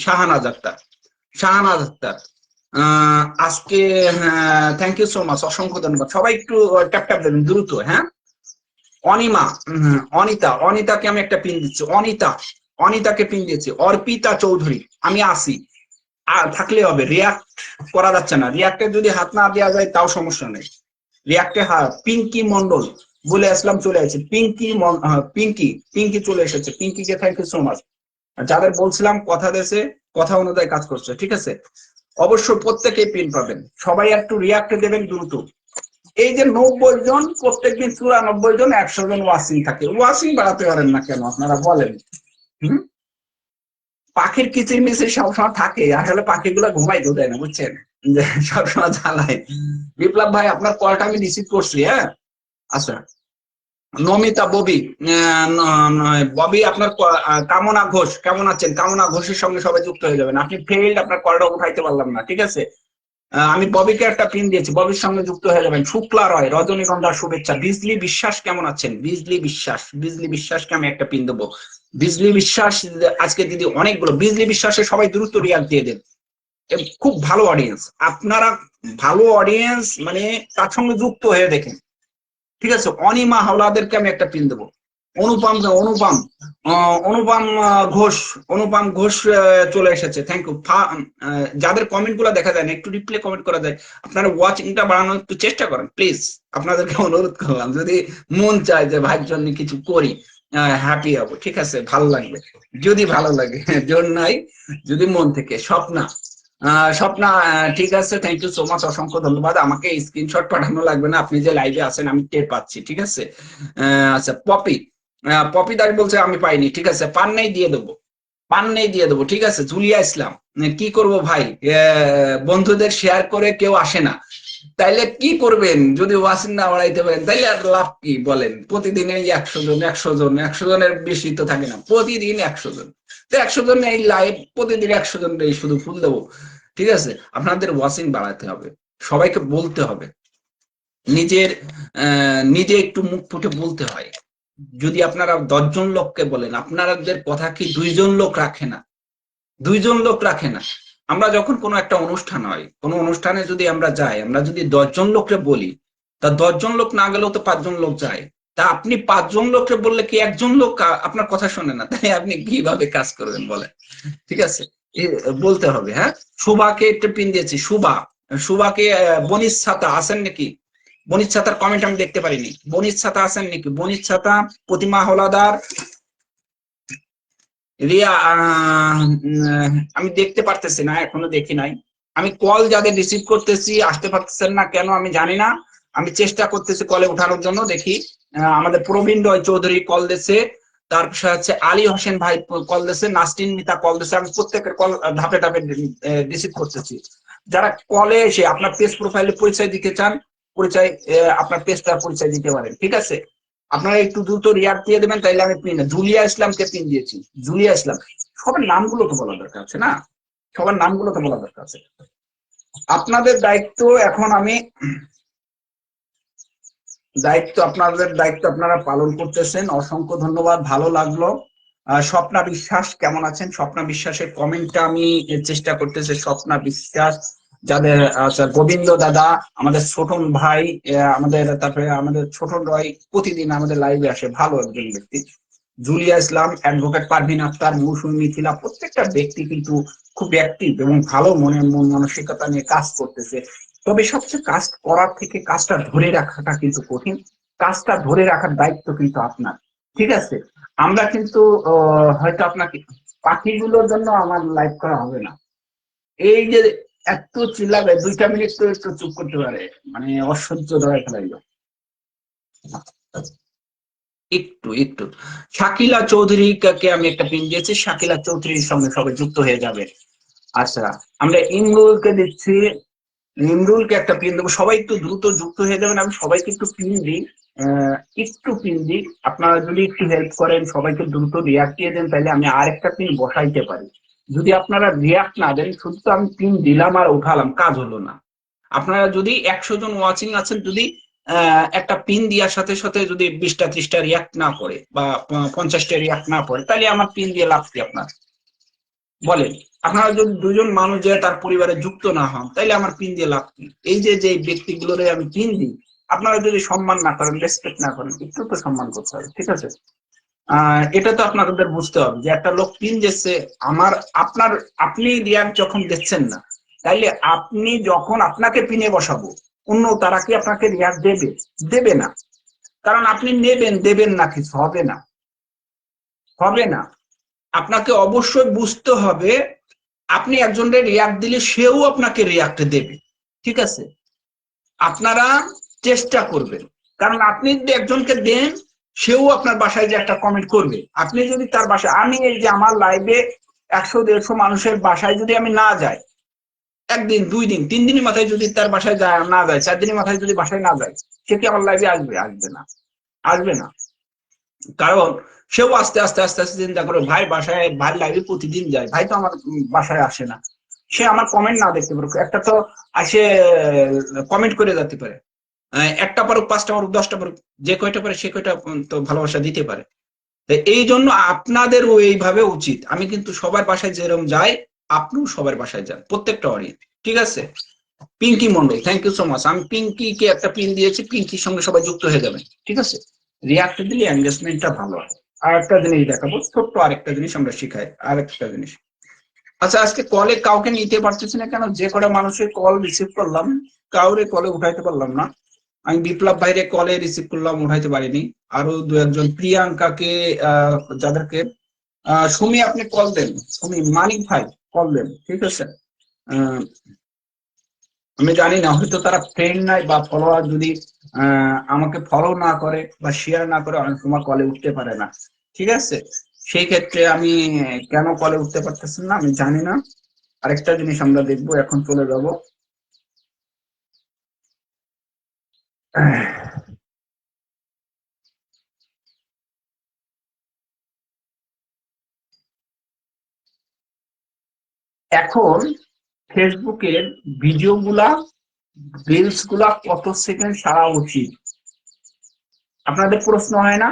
শাহানাজ আক্তার আজকে, থ্যাংক ইউ সো মাচ, অসংখ্য ধন্যবাদ। সবাই একটু ট্যাপ দেবেন দ্রুত, হ্যাঁ। অনিতাকে আমি একটা পিন দিচ্ছি, অনিতাকে পিন দিয়েছি। অর্পিতা চৌধুরী, আমি আসি, থাকলে হবে, রিয়াক্ট করা যাচ্ছে না, রিয়াক্টে যদি হাত না দেওয়া যায় তাও সমস্যা নেই, রিয়াক্টে হাত। পিঙ্কি মন্ডল বলে আসলাম, চলে আসছে। পিঙ্কি চলে এসেছে, পিঙ্কিকে থ্যাংক ইউ সো মাচ। যাদের বলছিলাম কথা দেশে, কথা অনুযায়ী কাজ করছে, ঠিক আছে। অবশ্য প্রত্যেকেই পিন পাবেন, সবাই একটু রিয়াক্ট দেবেন দ্রুত। এই যে 90 জন, প্রত্যেকদিন 94 জন, 100 জন ওয়াচিং থাকে, ওয়াচিং বাড়াতে পারেন না কেন আপনারা বলেন? পাখির কিচির মিচির সবসময় থাকে, আসলে পাখিগুলো ঘুমাইতে দেয় না, বুঝছেন, যে সবসময় জ্বালায়। বিপ্লব ভাই, আপনার কলটা আমি রিসিভ করছি, হ্যাঁ। আচ্ছা, নমিতা ববি আপনার কামনা ঘোষ কেমন আছেন? কামনা ঘোষের সঙ্গে সবাই যুক্ত হয়ে যাবেন। আপনি ফেইল্ড, আপনার কলটা উঠাইতে পারলাম না, ঠিক আছে। আমি ববিকে একটা পিন দিয়েছি, ববির সঙ্গে যুক্ত হয়ে যাবেন। শুক্লা রয়, রজনীগন্ধার শুভেচ্ছা। বিজলি বিশ্বাস কেমন আছেন? বিজলি বিশ্বাসকে আমি একটা পিন দেবো। বিজলি বিশ্বাস, আজকে দিদি অনেকগুলো। বিজলি বিশ্বাসে সবাই দ্রুত রিয়াক্ট দিয়ে দেন, খুব ভালো অডিয়েন্স আপনারা, ভালো অডিয়েন্স, মানে তার সঙ্গে যুক্ত হয়ে দেখেন, ঠিক আছে। অনিমা হাওলাদেরকে আমি একটা পিন দেবো। অনুপম ঘোষ চলে এসেছে, থ্যাংক ইউ। যাদের কমেন্ট গুলো দেখা যায় না, একটু রিপ্লে কমেন্ট করা যায়, আপনারা ওয়াচিংটা বাড়ানোর একটু চেষ্টা করেন প্লিজ, আপনাদেরকে অনুরোধ করলাম। যদি মন চায় যে ভাইয়ের জন্য কিছু করি, হ্যাপি হবো, ঠিক আছে, ভালো লাগবে, যদি ভালো লাগে, জোর নাই, যদি মন থেকে। স্বপ্না, ঠিক আছে, থ্যাংক ইউ সো মাচ, অসংখ্য ধন্যবাদ। আমাকে স্ক্রিনশট পাঠানো লাগবে না, আপনি যে লাইভে আছেন আমি টের পাচ্ছি, ঠিক আছে। আচ্ছা, পপি দাস বলছে আমি পাইনি, ঠিক আছে, পান নেই দিয়ে দেবো, ঠিক আছে। জুলিয়া ইসলাম, কি করব ভাই, বন্ধুদের শেয়ার করে কেউ আসে না, তাইলে কি করবেন? যদি ওয়াচিং না বাড়াইতে পারেন তাইলে আর লাভ কি বলেন? প্রতিদিন এই 100 জনের বেশি তো থাকে না, প্রতিদিন 100 জন, তো 100 জন এই লাইভ, প্রতিদিন 100 জন শুধু ফুল দেবো, ঠিক আছে। আপনাদের ওয়াচিং বাড়াতে হবে, সবাইকে বলতে হবে, নিজে একটু মুখ ফুটে বলতে হয়। যদি আপনারা 10 জন লোককে বলেন, আপনাদের কথা কি 2 জন লোক রাখে না? আমরা যখন কোনো একটা অনুষ্ঠান হয়, কোনো অনুষ্ঠানে যদি আমরা যাই, আমরা যদি 10 জন লোককে বলি, তা 10 জন লোক না গেলেও তো 5 জন লোক যায়। তা আপনি 5 জন লোককে বললে কি 1 জন লোক আপনার কথা শোনে না? তাই আপনি কিভাবে কাজ করবেন বলেন? ঠিক আছে, বলতে হবে, হ্যাঁ। শুভাকে একটা পিন দিয়েছি, শুভাকে। বনিশ ছাতা আছেন নাকি? বনিশ ছাতার কমেন্ট আমি দেখতে পারিনি, বনিশ ছাতা আছেন নাকি? বনিশ ছাতা, প্রতিমা হলাদার, রিয়া, আমি দেখতে পারতেছি না, এখনো দেখি নাই। আমি কল যাদের রিসিভ করতেছি আসতে পারতেছেন না কেন আমি জানি না, আমি চেষ্টা করতেছি কলে উঠানোর জন্য, দেখি। আমাদের প্রবীণ রয় চৌধুরী কল দিচ্ছে, তারপর হচ্ছে আলী হোসেন ভাই কল দিচ্ছে, নাসরিন মিতা কল দিচ্ছে। আমি প্রত্যেকের কল ধাপে ধাপে রিসিভ করতেছি। যারা কলে এসে আপনার পেজ প্রোফাইলে পরিচয় দিতে চান, আপনার পেজটার পরিচয় দিতে পারেন, ঠিক আছে। আপনারা একটু দ্রুত রিয়াক্ট দিয়ে দেবেন, তাইলে আমি পিন। জুলিয়া ইসলামকে পিন দিয়েছি, জুলিয়া ইসলাম। সবার নামগুলো তো বলা দরকার আছে না, আপনাদের দায়িত্ব এখন আমি আপনাদের দায়িত্ব আপনারা পালন করতেছেন, অসংখ্য ধন্যবাদ, ভালো লাগলো। স্বপ্না বিশ্বাস কেমন আছেন? স্বপ্না বিশ্বাসের কমেন্টটা আমি চেষ্টা করতেছি। স্বপ্না বিশ্বাস, যাদের আচ্ছা, গোবিন্দ দাদা, আমাদের ছোটন ভাই, আমাদের তারপরে আমাদের ছোটন রয় প্রতিদিন আমাদের লাইভে আসে, ভালো একজন ব্যক্তি। জুলিয়া ইসলাম, অ্যাডভোকেট পারভিন আক্তার, মৌসুমী মিথিলা, প্রত্যেকটা ব্যক্তি কিন্তু খুব অ্যাক্টিভ এবং ভালো মন মানসিকতা নিয়ে কাজ করতেছে। তবে সবচেয়ে কাজ করার থেকে কাজটা ধরে রাখাটা কিন্তু কঠিন। কাজটা ধরে রাখার দায়িত্ব কিন্তু আপনার, ঠিক আছে? আমরা কিন্তু হয়তো আপনাকে, পাখিগুলোর জন্য আমার লাইভ করা হবে না। এই যে এত চিল্লাবে, 2টা মিনিট তো একটু চুপ করতে পারে, মানে অসহ্য ধরে ফেলাইল। একটু একটু শাকিলা চৌধুরীকে আমি একটা পিন দিয়েছি, শাকিলা চৌধুরীর সঙ্গে সবাই যুক্ত হয়ে যাবে। আচ্ছা, আমরা ইমরুলকে দিচ্ছি, ইমরুলকে একটা পিন দেবো, সবাই একটু দ্রুত যুক্ত হয়ে যাবেন। আমি সবাইকে একটু পিন দিই, একটু পিন দিই, আপনারা যদি একটু হেল্প করেন, সবাইকে দ্রুত রিয়াক্ট দিয়ে দেন, তাহলে আমি আরেকটা পিন বসাইতে পারি। যদি আপনারা রিয়াক্ট না দেন, শুধু তো আমি পিন দিলাম আর উঠালাম, কাজ হলো না। আপনারা যদি 100 জন ওয়াচিং আছেন, যদি একটা পিন দেওয়ার সাথে সাথে যদি 20টা 30টা রিয়াক্ট না করে বা 50টা রিয়াক্ট না করে, তাহলে আমার পিন দিয়ে লাভ কি আপনার বলেন? আপনারা যদি 2জন মানুষ যে তার পরিবারে যুক্ত না হন, তাইলে আমার পিন দিয়ে লাভ কি? এই যে যে ব্যক্তিগুলোরে আমি পিন দিই, আপনারা যদি সম্মান না করেন, রেসপেক্ট না করেন, একটু তো সম্মান করতে হবে, ঠিক আছে? এটা তো আপনাদের বুঝতে হবে যে একটা লোক পিন দিচ্ছে আমার, আপনার, আপনি রিয়াক্ট যখন দিচ্ছেন না, তাইলে আপনি যখন আপনাকে পিনে বসাবো, অন্য তারা কি আপনাকে রিয়াক্ট দেবে? দেবে না। কারণ আপনি নেবেন দেবেন না, কিছু হবে না, হবে না। আপনাকে অবশ্যই বুঝতে হবে, আপনি একজনের রিয়াক্ট দিলে সেও আপনাকে রিয়াক্ট দেবে, ঠিক আছে? আপনারা চেষ্টা করবেন, কারণ আপনি যদি একজনকে দেন, সেও আপনার বাসায় যে একটা কমেন্ট করবে। আপনি যদি তার বাসায়, আমি এই যে আমার লাইভে 100-150 মানুষের বাসায় যদি আমি না যাই, 1 দিন 2 দিন 3 দিনের মাথায় যদি তার বাসায় না যায়, 4 দিনের মাথায় যদি বাসায় না যায়, সে কি আমার লাইভে আসবে? আসবে না, আসবে না। কারণ সেও আস্তে আস্তে আস্তে আস্তে চিন্তা করে, ভাই বাসায়, ভাই লাইভে প্রতিদিন যায়, ভাই তো আমার বাসায় আসে না। সে আমার কমেন্ট না দেখতে পারে, একটা তো আসে কমেন্ট করে যেতে পারে, একটা পারুক, 5টা পারুক, 10টা পারুক, যে কয়টা পারে সে কয়টা তো ভালোবাসা দিতে পারে। এই জন্য আপনাদেরও এইভাবে উচিত। আমি কিন্তু সবার বাসায় যেরকম যাই, আপনিও সবার বাসায় যান, প্রত্যেকটা অডিয়েন্স, ঠিক আছে? Pinki Mondal, thank you so much. আমি পিঙ্কিকে একটা পিন দিয়েছি, পিঙ্কির সঙ্গে সবাই যুক্ত হয়ে যাবেন, ঠিক আছে? রিয়াক্ট দিলে এঙ্গেজমেন্টটা ভালো হয়। আর একটা জিনিস দেখাবো, ছোট্ট আরেকটা জিনিস আমরা শিখাই, আরেকটা জিনিস। আচ্ছা, আজকে কলে কাউকে নিতে পারতেছি না কেন? যে কটা মানুষের কল রিসিভ করলাম, কাউরে কলে উঠাইতে পারলাম না। আমি বিপ্লব ভাইরে কলে রিসিভ করলাম, উঠাইতে পারিনি। আরো 2-1 জন, প্রিয়াঙ্কাকে, যাদেরকে, সুমি আপনি কল দেন, সুমি, মানিক ভাই কল দেন, ঠিক আছে? আহ, আমি জানি না, হয়তো তারা ফ্রেন্ড নাই বা ফলোয়ার, যদি আমাকে ফলো না করে বা শেয়ার না করে, অনেক সময় কলে উঠতে পারে না, ঠিক আছে? সেই ক্ষেত্রে আমি কেন কলে উঠতে পারতেছেন না আমি জানি না। আরেকটা জিনিস আমরা দেখবো, এখন চলে যাব। এখন ফেসবুকের ভিডিওগুলা, রিলস গুলা কত সেকেন্ড ছাড়া উচিত? আপনাদের প্রশ্ন হয় না?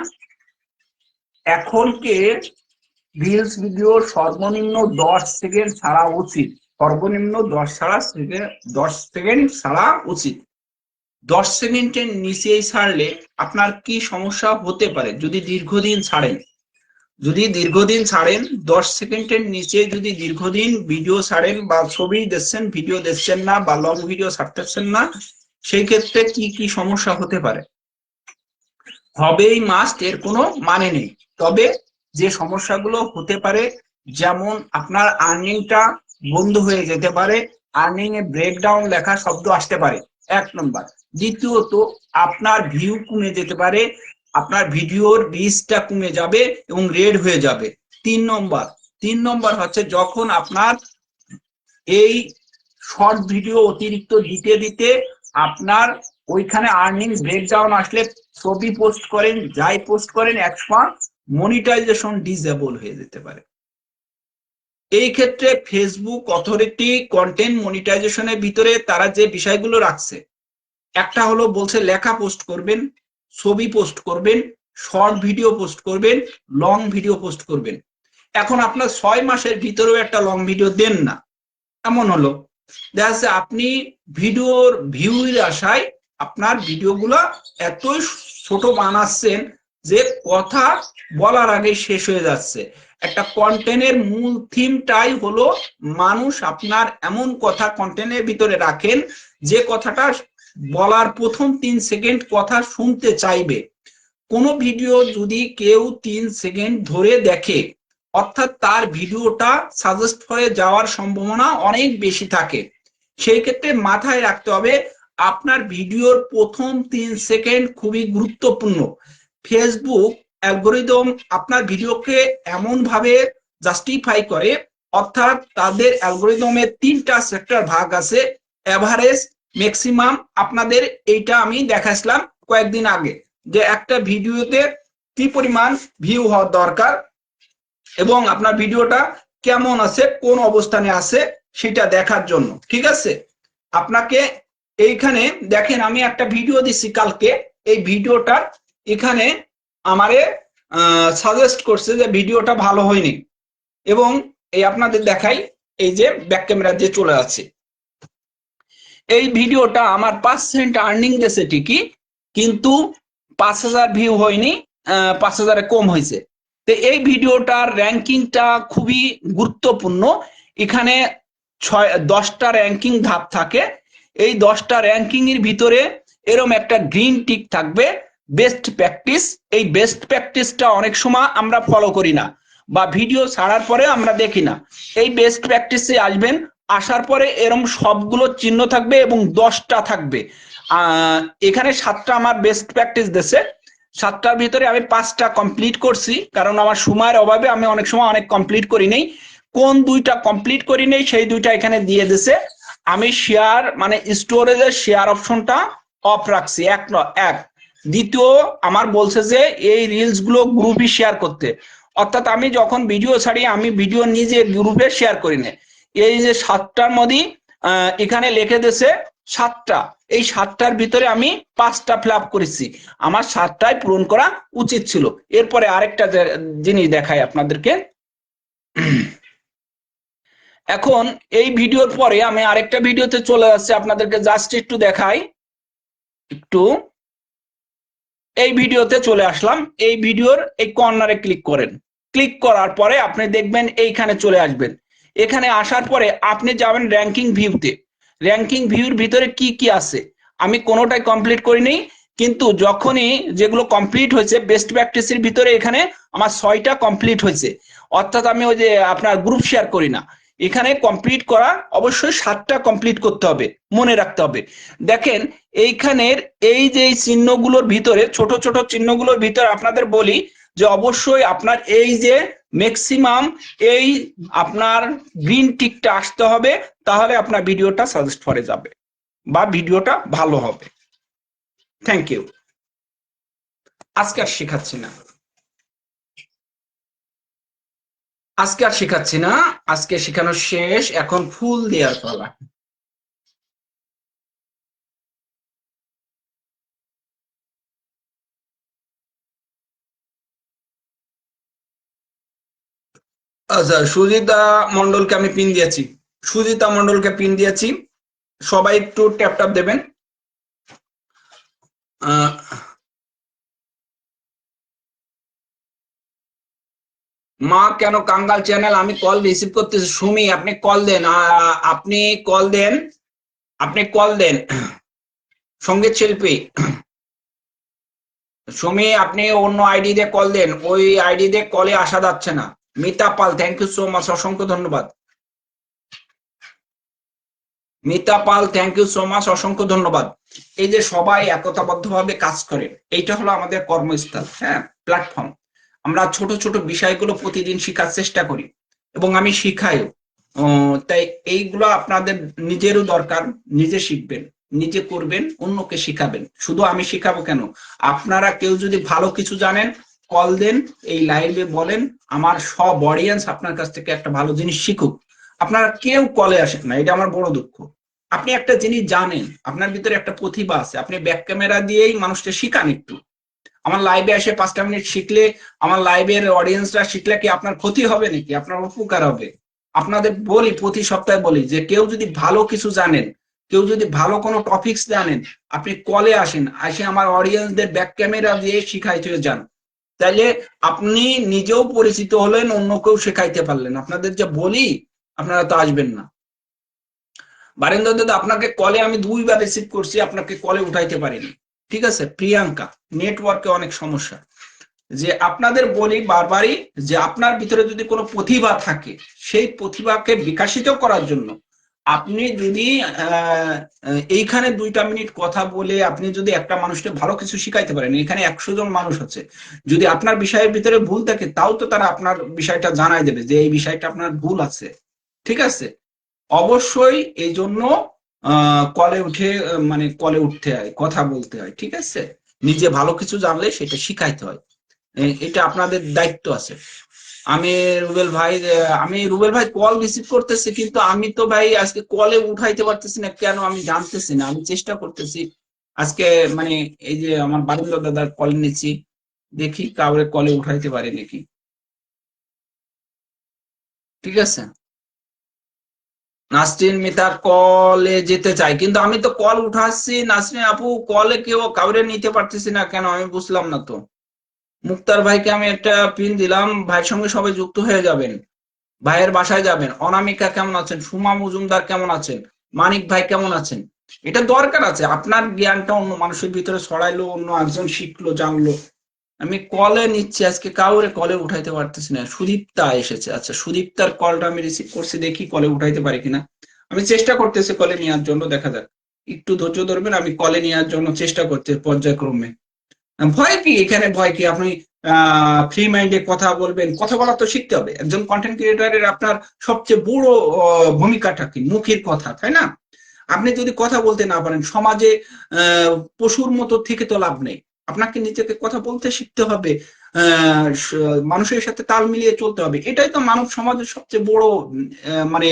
এখন কে রিলস ভিডিও সর্বনিম্ন 10 সেকেন্ড ছাড়া উচিত, সর্বনিম্ন 10 সেকেন্ড, 10 সেকেন্ড ছাড়া উচিত। 10 সেকেন্ডের নিচে ছাড়লে আপনার কি সমস্যা হতে পারে? যদি দীর্ঘদিন ছাড়েন, যদি দীর্ঘদিন ছাড়েন, 10 সেকেন্ডের নিচে যদি দীর্ঘদিন ভিডিও ছাড়েন, বা ছবি দেখছেন, ভিডিও দেখছেন না, বা লং ভিডিও ছাড়তেছেন না, সেই ক্ষেত্রে কি কি সমস্যা হতে পারে? হবেই মাস্ট, এর কোনো মানে নেই। তবে যে সমস্যাগুলো হতে পারে, যেমন আপনার আর্নিংটা বন্ধ হয়ে যেতে পারে, আর্নিং এ ব্রেকডাউন লেখা শব্দ আসতে পারে, 1 নম্বর। দ্বিতীয়ত, আপনার ভিউ কমে যেতে পারে, আপনার ভিডিওর রিচটা কমে যাবে এবং রেড হয়ে যাবে। 3 নম্বর, 3 নম্বর হচ্ছে যখন আপনার এই শর্ট ভিডিও অতিরিক্ত দিতে দিতে আপনার ওইখানে আর্নিং ব্রেকডাউন আসলে, ছবি পোস্ট করেন, যাই পোস্ট করেন, একসময় মনিটাইজেশন ডিসেবল হয়ে যেতে পারে। এই ক্ষেত্রে ফেসবুক অথরিটি কন্টেন্ট মনিটাইজেশনের ভিতরে তারা যে বিষয়গুলো রাখছে, একটা হলো বলছে লেখা পোস্ট করবেন, ছবি পোস্ট করবেন, শর্ট ভিডিও পোস্ট করবেন, লং ভিডিও পোস্ট করবেন। এখন আপনার 6 মাসের ভিতরেও একটা লং ভিডিও দেন না, এমন হলো দেখা যাচ্ছে আপনি ভিডিওর ভিউর আশায় আপনার ভিডিওগুলো এতই ছোট বানাচ্ছেন যে কথা বলার আগে শেষ হয়ে যাচ্ছে। একটা কন্টেন্টের মূল থিমটাই হলো মানুষ আপনার এমন কথা কন্টেন্টের ভিতরে রাখেন যে কথাটা বলার প্রথম 3 সেকেন্ড কথা শুনতে চাইবে। কোনো ভিডিও যদি কেউ 3 সেকেন্ড ধরে দেখে, অর্থাৎ তার ভিডিওটা সাজেস্ট হয়ে যাওয়ার সম্ভাবনা অনেক বেশি থাকে। সেই ক্ষেত্রে মাথায় রাখতে হবে আপনার ভিডিওর প্রথম 3 সেকেন্ড খুবই গুরুত্বপূর্ণ। ফেসবুক অ্যালগোরিদম আপনার ভিডিওকে এমন ভাবে জাস্টিফাই করে, অর্থাৎ তাদের অ্যালগোরিদমের 3টা সেক্টর ভাগ আছে, এভারেজ, ম্যাক্সিমাম। আপনাদের এইটা আমি দেখাইছিলাম কয়েকদিন আগে যে একটা ভিডিওতে কি পরিমাণ ভিউ হওয়া দরকার এবং আপনার ভিডিওটা কেমন আছে, কোন অবস্থানে আছে সেটা দেখার জন্য। ঠিক আছে, আপনাকে এইখানে দেখেন আমি একটা ভিডিও দিছি কালকে, এই ভিডিওটার এখানে আমারে সাজেস্ট করছে যে ভিডিওটা ভালো হয়নি, এবং এই আপনাদের দেখাই, এই যে ব্যাক ক্যামেরা যে চলে আছে, এই ভিডিওটা আমার 5 সেন্ট আর্নিং গেছে ঠিকই, কিন্তু 5,000 ভিউ হয়নি, 5,000-এ কম হয়েছে। তো এই ভিডিওটার র্যাঙ্কিংটা খুবই গুরুত্বপূর্ণ। এখানে 10টা র্যাঙ্কিং ধাপ থাকে। এই 10টা র্যাঙ্কিং এর ভিতরে এরকম একটা গ্রিন টিক থাকবে, বেস্ট প্র্যাকটিস। এই বেস্ট প্র্যাকটিসটা অনেক সময় আমরা ফলো করি না, বা ভিডিও ছাড়ার পরে আমরা দেখি না। এই বেস্ট প্র্যাকটিসে আসবেন, আসার পরে এরকম সবগুলো চিহ্ন থাকবে এবং 10টা থাকবে। এখানে 7টা আমার বেস্ট প্র্যাকটিস দিয়েছে, 7টার ভিতরে আমি 5টা কমপ্লিট করছি, কারণ আমার সময়ের অভাবে আমি অনেক সময় অনেক কমপ্লিট করি নাই। কোন 2টা কমপ্লিট করি নাই সেই 2টা এখানে দিয়ে দিছে। আমি শেয়ার মানে স্টোরেজের শেয়ার অপশনটা অফ রাখছি, এক। দ্বিতীয় আমার বলছে যে এই রিলস গুলো গ্রুপে শেয়ার করতে, অর্থাৎ আমি যখন ভিডিও ছাড়ি আমি ভিডিও নিজে গ্রুপে শেয়ার করি না। এই যে 7টার মধ্যে এখানে লিখে দিয়েছে 7টা, এই 7টার ভিতরে আমি 5টা ফিল আপ করেছি, আমার 7টাই পূরণ করা উচিত ছিল। এরপরে আরেকটা জিনিস দেখাই আপনাদেরকে। এখন এই ভিডিওর পরে আমি আরেকটা ভিডিওতে চলে যাচ্ছি, আপনাদেরকে জাস্ট একটু দেখাই। একটু এই ভিডিওতে চলে আসলাম, এই ভিডিওর এই কর্নারে ক্লিক করেন, ক্লিক করার পরে আপনি দেখবেন এইখানে চলে আসবেন। এখানে আসার পরে আপনি যাবেন র্যাঙ্কিং ভিউতে। র্যাঙ্কিং ভিউর ভিতরে কি কি আছে আমি কোনোটাই কমপ্লিট করিনি, কিন্তু যখনই যেগুলো কমপ্লিট হয়েছে বেস্ট প্র্যাকটিসের ভিতরে এখানে আমার 6টা কমপ্লিট হয়েছে, অর্থাৎ আমি ওই যে আপনার গ্রুপ শেয়ার করি না। এখানে কমপ্লিট করা অবশ্যই 7টা কমপ্লিট করতে হবে, মনে রাখতে হবে। দেখেন এইখানের এই যে চিহ্নগুলোর ভিতরে, ছোট ছোট চিহ্নগুলোর ভিতরে আপনাদের বলি যে অবশ্যই আপনার এই যে ম্যাক্সিমাম এই আপনার গ্রিন টিকটা আসতে হবে, তাহলে আপনার ভিডিওটা সাজেস্ট করে যাবে বা ভিডিওটা ভালো হবে। Thank you. আজকে আর শেখাচ্ছি না, আজকে শেখানো শেষ, এখন ফুল দেওয়ার পালা। আচ্ছা, সুজিতা মন্ডলকে আমি পিন দিয়েছি, সুজিতা মন্ডলকে পিন দিয়েছি, সবাই একটু ট্যাপ ট্যাপ দেবেন। মা কেন কাঙ্গাল চ্যানেল, আমি কল রিসিভ করতেছি। সুমি আপনি কল দেন, আপনি কল দেন, আপনি কল দেন। সঙ্গীত শিল্পী সুমি, আপনি অন্য আইডি দিয়ে কল দেন, ওই আইডি দিয়ে কলে আসা যাচ্ছে না। মিতা পাল, থ্যাংক ইউ সো মাচ, অসংখ্য ধন্যবাদ। মিতা পাল, থ্যাংক ইউ সো মাচ, অসংখ্য ধন্যবাদ। এই যে সবাই একতাবদ্ধভাবে কাজ করে, এইটা হলো আমাদের কর্মস্থল, হ্যাঁ, প্ল্যাটফর্ম। আমরা ছোট ছোট বিষয়গুলো প্রতিদিন শেখার চেষ্টা করি এবং আমি শিখাইও। তাই এইগুলো আপনাদের নিজেরও দরকার, নিজে শিখবেন, নিজে করবেন, অন্যকে শিখাবেন। শুধু আমি শিখাবো কেন, আপনারা কেউ যদি ভালো কিছু জানেন কল দেন, এই লাইভে বলেন, আমার সব অডিয়েন্স আপনার কাছ থেকে একটা ভালো জিনিস শিখুক। আপনারা কেউ কলে আসেন না, এটা আমার বড় দুঃখ। আপনি একটা জিনিস জানেন, আপনার ভিতরে একটা প্রতিভা আছে, আপনি ব্যাক ক্যামেরা দিয়েই মানুষকে শিখান একটু। আমার লাইভে এসে 5টা মিনিট শিখলে, আমার লাইভের অডিয়েন্সরা শিখলে কি আপনার ক্ষতি হবে নাকি? আপনার উপকার হবে। আপনাদের বলি, প্রতি সপ্তাহে বলি যে কেউ যদি ভালো কিছু জানেন, কেউ যদি ভালো কোনো টপিকস জানেন, আপনি কলে আসেন, আসে আমার অডিয়েন্সদের ব্যাক ক্যামেরা দিয়ে শিখাইতে যান। তাইলে আপনি নিজেও পরিচিত হলেন, অন্য কেউ শেখাইতে পারলেন। আপনাদের যে বলি, আপনারা তো আসবেন না। বারেন্দ্র দাদা, আপনাকে কলে আমি 2বার রিসিভ করছি, আপনাকে কলে উঠাইতে পারিনি। ঠিক আছে প্রিয়াঙ্কা, নেটওয়ার্কে অনেক সমস্যা। যে আপনাদের বলি বারবারই, যে আপনার ভিতরে যদি কোনো প্রতিভা থাকে, সেই প্রতিভাকে বিকাশিত করার জন্য আপনি যদি এইখানে 2টা মিনিট কথা বলে আপনি যদি একটা মানুষকে ভালো কিছু শিখাইতে পারেন, এখানে 100 জন মানুষ আছে, যদি আপনার বিষয়ের ভিতরে ভুল থাকে, তাও তো তারা আপনার বিষয়টা জানাই দেবে যে এই বিষয়টা আপনার ভুল আছে। ঠিক আছে, অবশ্যই এই জন্য কলে উঠে, মানে কলে উঠতে হয়, কথা বলতে হয়। ঠিক আছে, নিজে ভালো কিছু জানলে সেটা শিখাইতে হয়, এটা আপনাদের দায়িত্ব আছে। আমি রুবেল ভাই কল রিসিভ করতেছি, কিন্তু আমি তো ভাই আজকে কলে উঠাইতে পারতেছি না, কেন আমি জানতেছি না। আমি চেষ্টা করতেছি আজকে, মানে এই যে আমার বারিন্দ্র দাদার কল নিচ্ছি, দেখি কাউরে কলে উঠাইতে পারি নাকি। ঠিক আছে, নাসরিন মিতার কলে যেতে চাই, কিন্তু আমি তো কল উঠাচ্ছি নাসরিন আপু, কলে কেউ কাউরে নিতে পারতেছি না কেন, আমি বুঝলাম না তো। মুক্তার ভাইকে আমি একটা পিন দিলাম, ভাইয়ের সঙ্গে সবাই যুক্ত হয়ে যাবেন, ভাইয়ের বাসায় যাবেন। অনামিকা কেমন আছেন? সুমা মজুমদার কেমন আছেন? মানিক ভাই কেমন আছেন? এটা দরকার আছে, আপনার জ্ঞানটা অন্য মানুষের ভিতরে ছড়াইলো, অন্য একজন শিখলো, জানলো। আমি কলে নিচ্ছি, আজকে কাউরে কলে উঠাইতে পারতেছি না। সুদীপ্তা এসেছে, আচ্ছা সুদীপ্তার কলটা আমি রিসিভ করছি, দেখি কলে উঠাইতে পারি কিনা। আমি চেষ্টা করতেছি কলে নেওয়ার জন্য, দেখা যাক। একটু ধৈর্য ধরবেন, আমি কলে নেওয়ার জন্য চেষ্টা করতে পর্যায়ক্রমে। ভয় কি এখানে, ভয় কি? আপনি ফ্রি মাইন্ডে কথা বলবেন, কথা বলা তো শিখতে হবে। একজন কন্টেন্ট ক্রিয়েটরের আপনার সবচেয়ে বড় ভূমিকাটা কি? মুখের কথা, তাই না? আপনি যদি কথা বলতে না পারেন, সমাজে পশুর মতো থেকে তো লাভ নেই। আপনাকে নিজেকে কথা বলতে শিখতে হবে, মানুষের সাথে তাল মিলিয়ে চলতে হবে। এটাই তো মানব সমাজের সবচেয়ে বড় মানে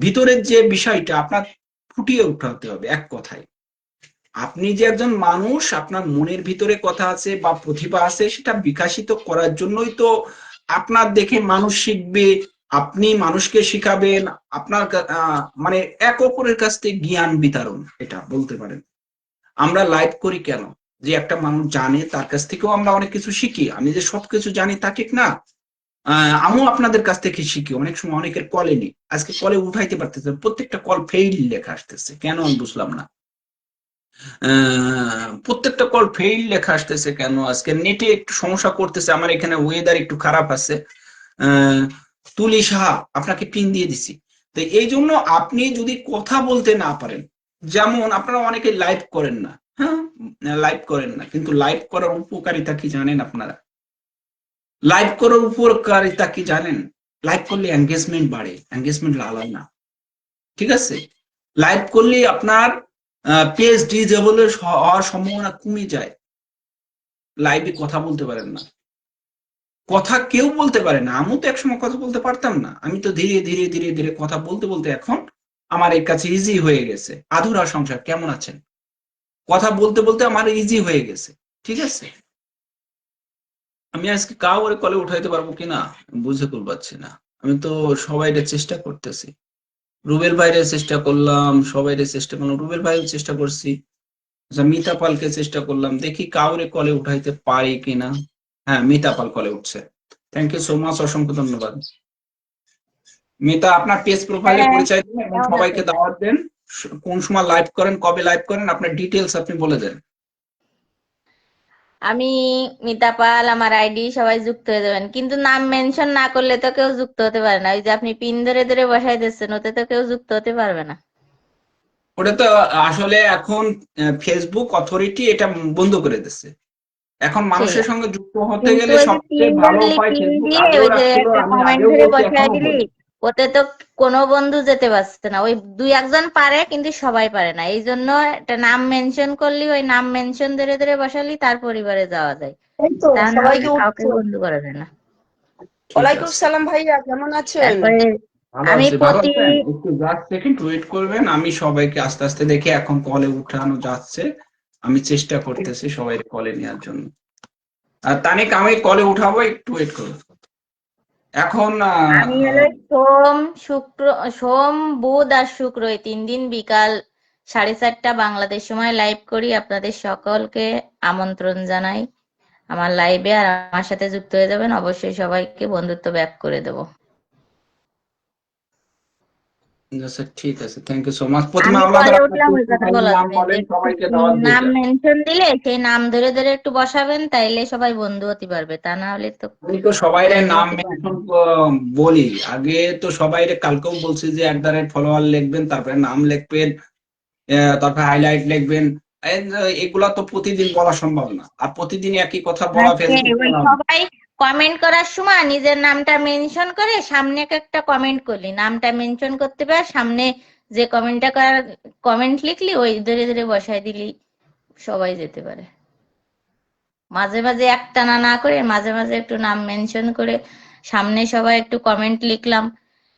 ভিতরের যে বিষয়টা আপনার ফুটিয়ে উঠাতে হবে। এক কথায়, আপনি যে একজন মানুষ, আপনার মনের ভিতরে কথা আছে বা প্রতিভা আছে, সেটা বিকাশিত করার জন্যই তো আপনার দেখে মানুষ শিখবে, আপনি মানুষকে শিখাবেন। আপনার মানে এক অপরের কাছ থেকে জ্ঞান বিতরণ, এটা বলতে পারেন। আমরা লাইভ করি কেন? যে একটা মানুষ জানে, তার কাছ থেকেও আমরা অনেক কিছু শিখি। আমি যে সবকিছু জানি তা ঠিক না। আমিও আপনাদের কাছ থেকে শিখি, অনেক সময় অনেকের কলে নেই, আজকে কলে উঠাইতে পারতেছে, প্রত্যেকটা কল ফেইল লেখা আসতেছে, কেন আমি বুঝলাম না। প্রত্যেকটা কল ফেইল লেখা আসতেছে কেন? আজকে নেটে একটু সমস্যা করতেছে, আমার এখানে ওয়েদার একটু খারাপ আছে। তুলি সাহা, আপনাকে পিন দিয়ে দিছি। তো এই জন্য আপনি যদি কথা বলতে না পারেন, যেমন আপনারা অনেকে লাইভ করেন না, হ্যাঁ, লাইভ করেন না, কিন্তু লাইভ করার উপকারিতা কি জানেন আপনারা? লাইভ করার উপকারিতা কি জানেন? লাইভ করলে এঙ্গেজমেন্ট বাড়ে, এঙ্গেজমেন্ট লাগায় না। ঠিক আছে, লাইভ করলে আপনার পেজ ডিজেবল হওয়ার সম্ভাবনা কমে যায়। লাইভে কথা বলতে পারেন না, কথা কেউ বলতে পারে না। আমিও তো একসময় কথা বলতে পারতাম না, আমি তো ধীরে ধীরে ধীরে ধীরে কথা বলতে বলতে এখন আমার এর কাছে ইজি হয়ে গেছে। আধুরা সংসার কেমন আছেন? কথা বলতে বলতে আমার ইজি হয়ে গেছে। ঠিক আছে, আমি আজকে কাউরে কলে উঠাইতে পারবো কিনা বুঝে কুল পাচ্ছি না। আমি তো সবাইকে চেষ্টা করতেছি, রুবেল ভাইরে চেষ্টা করলাম, সবাইরে চেষ্টা করলাম, রুবেল ভাইও চেষ্টা করছি, আচ্ছা মিতা পালকে চেষ্টা করলাম, দেখি কাউরে কলে উঠাইতে পারি কিনা। হ্যাঁ, মিতা পাল কলে উঠছে, থ্যাংক ইউ সো মাচ, অসংখ্য ধন্যবাদ। মিতা, আপনার পেজ প্রোফাইলে হ্যাঁ, পরিচয় দিন এবং কেমন সবাইকে আছেন? দাওয়াত দেন। কোন সময় লাইভ করেন, কবে লাইভ করেন, আপনার ডিটেলস আপনি বলে দেন। আমি মিতা পাল, আমার আইডি, সবাই যুক্ত হয়ে যাবেন, কিন্তু নাম মেনশন না করলে তো কেউ যুক্ত হতে পারে না। ওই যে আপনি পিন ধরে ধরে বসাই দিচ্ছেন, ওতে তো কেউ যুক্ত হতে পারবে না। ওটা তো আসলে এখন ফেসবুক অথরিটি এটা বন্ধ করে দিচ্ছে। এখন সেই, মানুষের সঙ্গে যুক্ত হতে কিন্তু গেলে ওই যে সবচেয়ে পিন ভালো ধরলি, উপায়, পিন ফেসবুক দিয়ে আগেও ওই যে রাখছিল, একটা আমি কমেন্ট আগেও ধরে বলছি বসাই এখনো দিলি, বলি। ওতে তো কোনো বন্ধু যেতে পারছে না। ওই 2-1 জন পারে, কিন্তু সবাই পারে না। এই জন্য একটা নাম মেনশন করলি, ওই নাম মেনশন ধরে ধরে বসালি, তার পরিবারে যাওয়া যায়। এই তো তা না হলে সবাইকে কাউকে উঠছে। বন্ধ করা যায় না। ঠিক ওয়ালাইকুম আছে, সালাম ভাইয়া, কেমন আছেন? তারপরে ভালো আমি আছি। ভালো প্রতি আছেন? একটু জাস্ট সেকেন্ড ওয়েট করবেন, আমি সবাইকে আস্তে আস্তে দেখে এখন কলে উঠানো যাচ্ছে, আমি চেষ্টা করতেছি সবাই কলে নেওয়ার জন্য। আর তানিক আমি কলে উঠাবো, একটু ওয়েট করুন। এখন আমি হলো সোম বুধ আর শুক্র এই 3 দিন বিকাল 4:30 বাংলাদেশ সময় লাইভ করি। আপনাদের সকলকে আমন্ত্রণ জানাই আমার লাইভে, আর আমার সাথে যুক্ত হয়ে যাবেন। অবশ্যই সবাইকে বন্ধুত্ব ব্যাক করে দেবো। আচ্ছা, ঠিক আছে, থ্যাংক ইউ সো মাচ। প্রতিমা আমি আওলাদার, কলে আপনার উঠলাম ওই ফেসবুক কথা আইডির বলার নাম জন্য যে বলেন, একটু সবাইকে দাওয়াত দিয়ে নাম দেন। মেনশন দিলে সেই নাম ধরে ধরে একটু বসাবেন, তাইলে সবাই বন্ধু হতে পারবে, তা না হলে তো আমি তো সবাইরে বন্ধু নাম হতে পারবে মেনশন না। বলি, আগে তো সবাইরে কালকেও বলছি যে @ফলোয়ার লিখবেন, তারপরে নাম লিখবেন, তারপরে হাইলাইট লিখবেন। এগুলা তো প্রতিদিন বলা সম্ভব না, আর প্রতিদিন একই কথা বলা আজকে ফেসবুক ওই সবাই কমেন্ট করার সময় নিজের নামটা মেনশন করে সামনে একটা কমেন্ট করলি, নামটা মেনশন করতে পারে, সামনে যে কমেন্টটা করার কমেন্ট লিখলি ওই ধরে ধরে বসায় দিলি, সবাই যেতে পারে। মাঝে মাঝে একটানা না করে মাঝে মাঝে একটু নাম মেনশন করে সামনে সবাই একটু কমেন্ট লিখলাম।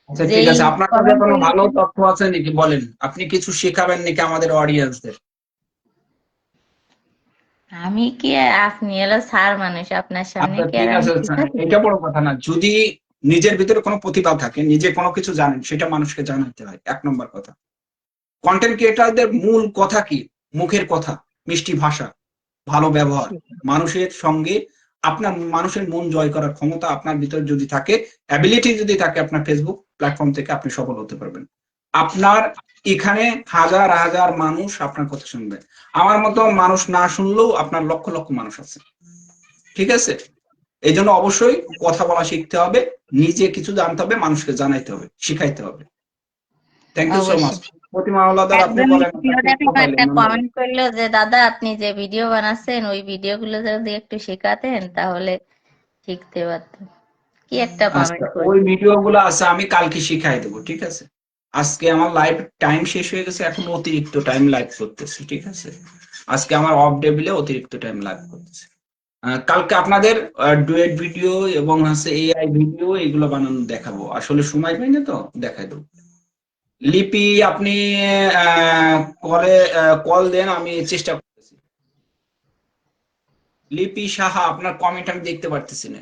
আচ্ছা, ঠিক যেই আছে, আপনার কাছে কমেন্ট কোনো ভালো তথ্য আছে নাকি বলেন, আপনি কিছু শেখাবেন নাকি আমাদের অডিয়েন্সদের? আমি কি আর, আপনি হলো স্যার মানুষ, আপনার সামনে আচ্ছা, কি আর ঠিক আমি আছে, শিখাতে এটা পারি? বড় কথা না। যদি নিজের ভিতরে কোনো প্রতিভা থাকে, নিজে কোনো কিছু জানেন, সেটা মানুষকে জানাতে হয়, 1 নম্বর কথা। কন্টেন্ট ক্রিয়েটরদের মূল কথা কি? মুখের কথা, মিষ্টি ভাষা, ভালো ব্যবহার, মানুষের সঙ্গে আপনার মানুষের মন জয় করার ক্ষমতা আপনার ভিতরে যদি থাকে, অ্যাবিলিটি যদি থাকে, আপনার ফেসবুক প্ল্যাটফর্ম থেকে আপনি সফল হতে পারবেন। আপনার এখানে হাজার হাজার মানুষ আপনার কথা শুনবে, আমার মতো মানুষ না শুনলেও আপনার লক্ষ লক্ষ মানুষ আছে, ঠিক আছে? এই জন্য অবশ্যই কথা বলা শিখতে হবে, নিজে কিছু জানতে হবে, মানুষকে জানাইতে হবে, শিখাইতে হবে। Thank you so much. অবশ্যই। প্রতিমা হাওলাদার, আপনি একজন বলেন, আপনার ভিডিওটা ফেসবুক আইডি একটা নাম বলেন। কমেন্ট করলো যে দাদা আপনি যে ভিডিও বানাচ্ছেন ওই ভিডিওগুলো যদি একটু শেখাতেন তাহলে শিখতে পারতাম। কি একটা আচ্ছা, কমেন্ট ওই করছে। ভিডিও গুলো আছে, আমি কালকে শিখাই দেবো, ঠিক আছে? আজকে আমার লাইভ টাইম শেষ হয়ে গেছে, এখন অতিরিক্ত টাইম লাইভ করতেছি, ঠিক আছে? আজকে আমার অফ ডে বলে অতিরিক্ত টাইম লাইভ করতেছি। কালকে আপনাদের ডুয়েট ভিডিও এবং হচ্ছে এআই ভিডিও এগুলো বানানো দেখাবো, আসলে সময় পাই না তো, দেখাই দেবো। লিপি, আপনি কলে কল দেন, আমি চেষ্টা করতেছি। লিপি সাহা, আপনার কমেন্ট আমি দেখতে পারতেছি না।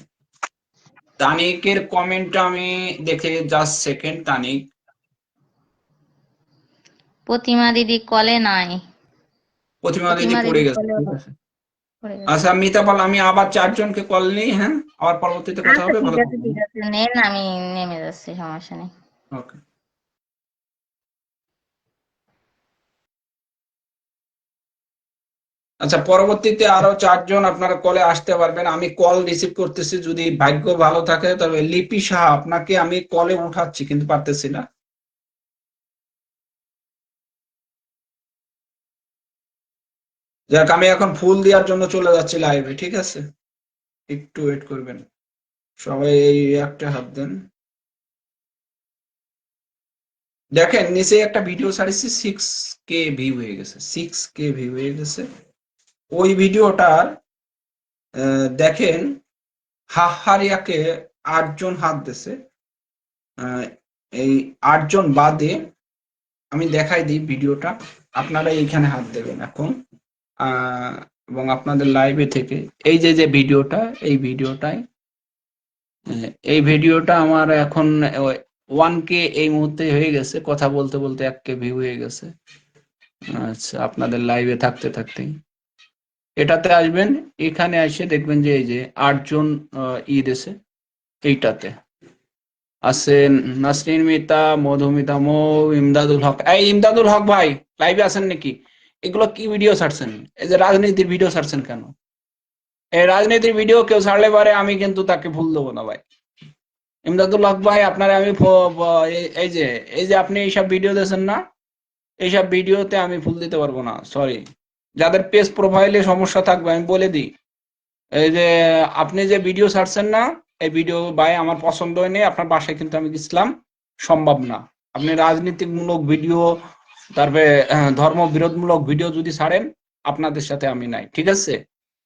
তানিকের কমেন্টটা আমি দেখে, জাস্ট সেকেন্ড। তানিক, প্রতিমা দিদি কলে নাই। প্রতিমা দিদি প্রতিমা পড়ে দিদি গেছে, কলে ঠিক আছে। পড়ে গেছে। আচ্ছা, মিতা পাল, আমি আবার 4 জনকে কল নিই, হ্যাঁ, আবার পরবর্তীতে কথা আচ্ছা হবে, ঠিক ভালো আছে থাকবেন। ঠিক আছে, নেন আমি নেমে যাচ্ছি, সমস্যা নেই। ওকে। আচ্ছা, পরবর্তীতে আরো 4 জন আপনারা কলে আসতে পারবেন, আমি কল রিসিভ করতেছি, যদি ভাগ্য ভালো থাকে তবে লিপি সাহা আপনাকে আমি কলে উঠাচ্ছি, কিন্তু পারতেছি না। যাক, আমি এখন ফুল দেওয়ার জন্য চলে যাচ্ছি লাইভে, ঠিক আছে? একটু ওয়েট করবেন সবাই, এই একটা হাত দেন। দেখেন, নিচে একটা ভিডিও ছাড়িয়েছি, 6K ভিউ হয়ে গেছে, 6K ভিউ হয়ে গেছে। ওই ভিডিওটার দেখেন, হাহারিয়াকে 8 জন হাত দিছে। এই 8 জন বাদে আমি দেখাই দিই ভিডিওটা, আপনারা এইখানে হাত দেবেন এখন, এবং আপনাদের লাইভে থেকে এই যে যে ভিডিওটা, এই ভিডিওটায়, এই ভিডিওটা আমার এখন 1K এই মুহূর্তে হয়ে গেছে, কথা বলতে বলতে 1K ভিউ হয়ে গেছে। আচ্ছা, আপনাদের লাইভে থাকতে থাকতেই এটাতে আসবেন, এখানে এসে দেখবেন যে এই যে 8 জন দিয়েছে, এইটাতে আছে নাসরিন মিতা, মধুমিতা মৌ, ইমদাদুল হক। এই ইমদাদুল হক ভাই, লাইভে আছেন নাকি? এগুলো কি ভিডিও ছাড়ছেন? এই যে রাজনীতির ভিডিও ছাড়ছেন কেন? এই রাজনীতির ভিডিও কেউ ছাড়লে পারে আমি কিন্তু তাকে ভুল দেবো না ভাই। ইমদাদুল হক ভাই, আপনার আমি এই যে আপনি এইসব ভিডিও দিয়েছেন না, এইসব ভিডিওতে আমি ভুল দিতে পারবো না, সরি। যাদের পেজ প্রোফাইলে সমস্যা থাকবে আমি বলে দিই, এই যে আপনি যে ভিডিও ছাড়ছেন না, এই ভিডিও ভাই আমার পছন্দ হয়নি, আপনার বাসায় কিন্তু আমি গেছিলাম, সম্ভব না। আপনি রাজনীতিমূলক ভিডিও, তারপরে ধর্ম বিরোধমূলক ভিডিও যদি ছাড়েন, আপনাদের সাথে আমি নাই, ঠিক আছে?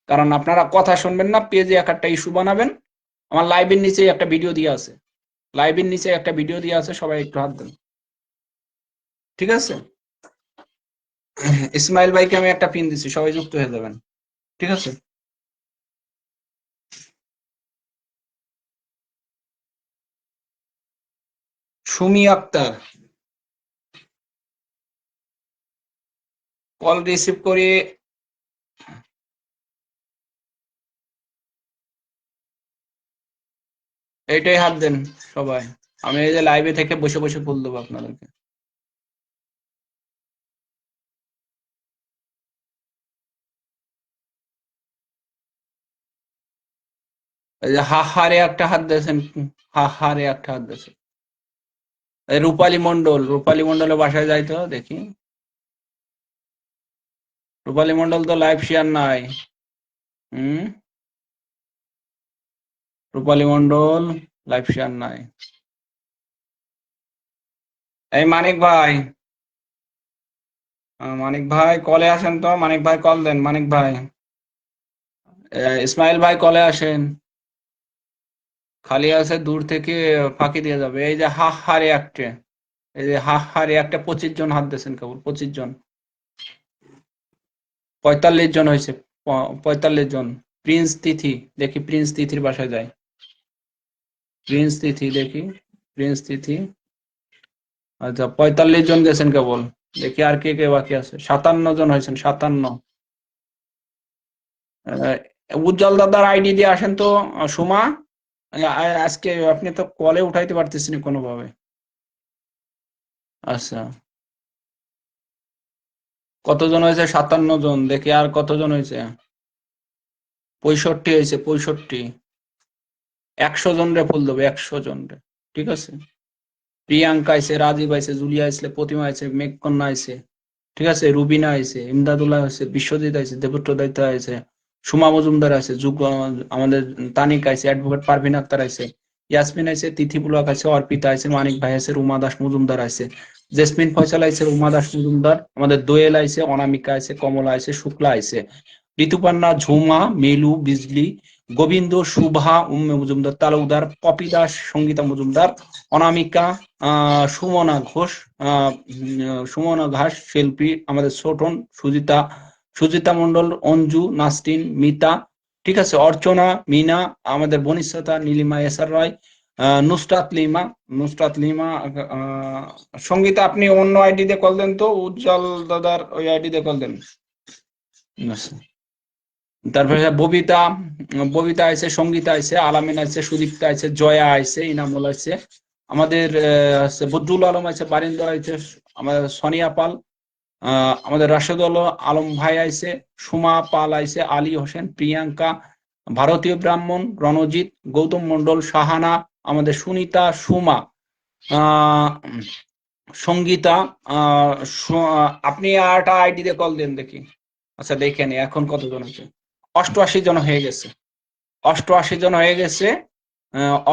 কারণ আপনারা কথা শুনবেন না, পেজে একটা ইস্যু বানাবেন। আমার লাইভের নিচে একটা ভিডিও দিয়ে আছে, লাইভের নিচে একটা ভিডিও দিয়ে আছে, সবাই একটু হাত দেন, ঠিক আছে? ইসমাইল ভাইকে আমি একটা পিন দিচ্ছি, সবাই যুক্ত হয়ে যাবেন, ঠিক আছে? সুমি আক্তার, কল রিসিভ করে এইটাই হাত দেন সবাই। আমি এই যে লাইভে থেকে বসে বসে ফুল দেবো আপনাদেরকে। এই যে হা হারে একটা হাত দিয়েছেন, হা হারে একটা হাত দিয়েছেন। এই রূপালী মন্ডল, রূপালী মন্ডলের বাসায় যাই তো দেখি। রূপালী মন্ডল তো লাইভ শেয়ার নাই। হুম, রূপালী মন্ডল লাইভ শেয়ার নাই। এই মানিক ভাই, মানিক ভাই কলে আসেন তো, মানিক ভাই কল দেন, মানিক ভাই। ইসমাইল ভাই কলে আসেন, খালি আছে দূর থেকে ফাঁকি দিয়ে যাবে। এই যে হা হারে একটা, এই যে হা হারে একটা 25 জন হাত দিয়েছেন, কেবল 25 জন, 45 জন হয়েছে, 45 জন। প্রিন্স তিথি, দেখি প্রিন্স তিথির বাসায় যাই। প্রিন্স তিথি দেখি, প্রিন্স তিথি, আচ্ছা 45 জন গেছেন কেবল। দেখি আর কে কে বাকি আছে। 57 জন হয়েছেন, 57। উজ্জ্বল দাদার আইডি দিয়ে আসেন তো। সুমা, আজকে আপনি তো কলে উঠাইতে পারতেছেন কোনোভাবে। আচ্ছা, কতজন হয়েছে? 57 জন। দেখি আর কতজন হয়েছে? 65 হয়েছে, 65। 100 জন রে ফুল দেবো, 100 জন রে, ঠিক আছে? প্রিয়াঙ্কা আইছে, রাজীব আইছে, জুলিয়া আইছে, প্রতিমা আইছে, মেঘকন্যা আইছে, ঠিক আছে? রুবিনা আইছে, ইমদাদুল্লাহ আইছে, বিশ্বজিৎ আইছে, দেবত্র দায়িত্ব আইছে, সুমা মজুমদার আছে, আমাদের তানিক আইছে, অ্যাডভোকেট পারভিন আক্তার আইছে, ইয়াসমিন আইছে, তিথি পুলক আছে, অর্পিতা আইছে, মানিক ভাই আছে, রুমা দাস মজুমদার আছে, জেসমিন ফয়সাল আইছে, রুমা দাস মজুমদার, আমাদের দোয়েল আইছে, অনামিকা আইছে, কমলা আইছে, শুক্লা আইছে, ঋতুপর্ণা, ঝুমা, মিলু, বিজলি, গোবিন্দ, শুভা, উম্মে মজুমদার তালুকদার, পপি দাস, সঙ্গীতা মজুমদার, অনামিকা, সুমনা ঘোষ, সুমনা ঘাস, শিল্পী, আমাদের ছোটন, সুজিতা, সুজিতা মন্ডল, অঞ্জু, নাসরিন, মিতা, ঠিক আছে? অর্চনা, মিনা, আমাদের বনিশ্রতা, নীলিমা, এসার রায়, নুসরাত লিমা, নুসরাত লিমা, সঙ্গীতা আপনি অন্য আইডি দিয়ে কল দেন তো, উজ্জ্বল দাদার ওই আইডি দিয়ে কল দেন। তারপরে ববিতা, ববিতা আছে, সঙ্গীতা আছে, আলামিন আছে, সুদীপ্তা আছে, জয়া আছে, ইনামুল আছে, আমাদের বদরুল আলম আছে, বারিন্দর আছে, আমাদের সোনিয়া পাল, আমাদের রাশেদুল আলম ভাই আছে, সুমা পাল আছে, আলী হোসেন, প্রিয়াঙ্কা, ভারতীয় ব্রাহ্মণ, রণজিৎ, গৌতম মন্ডল, শাহানা, আমাদের সুনিতা, সুমা, সঙ্গীতা, আপনি আরটা আইডি দিয়ে কল দেন দেখি। আচ্ছা দেখেন এখন কতজন আছে। 88 জন হয়ে গেছে, 88 জন হয়ে গেছে।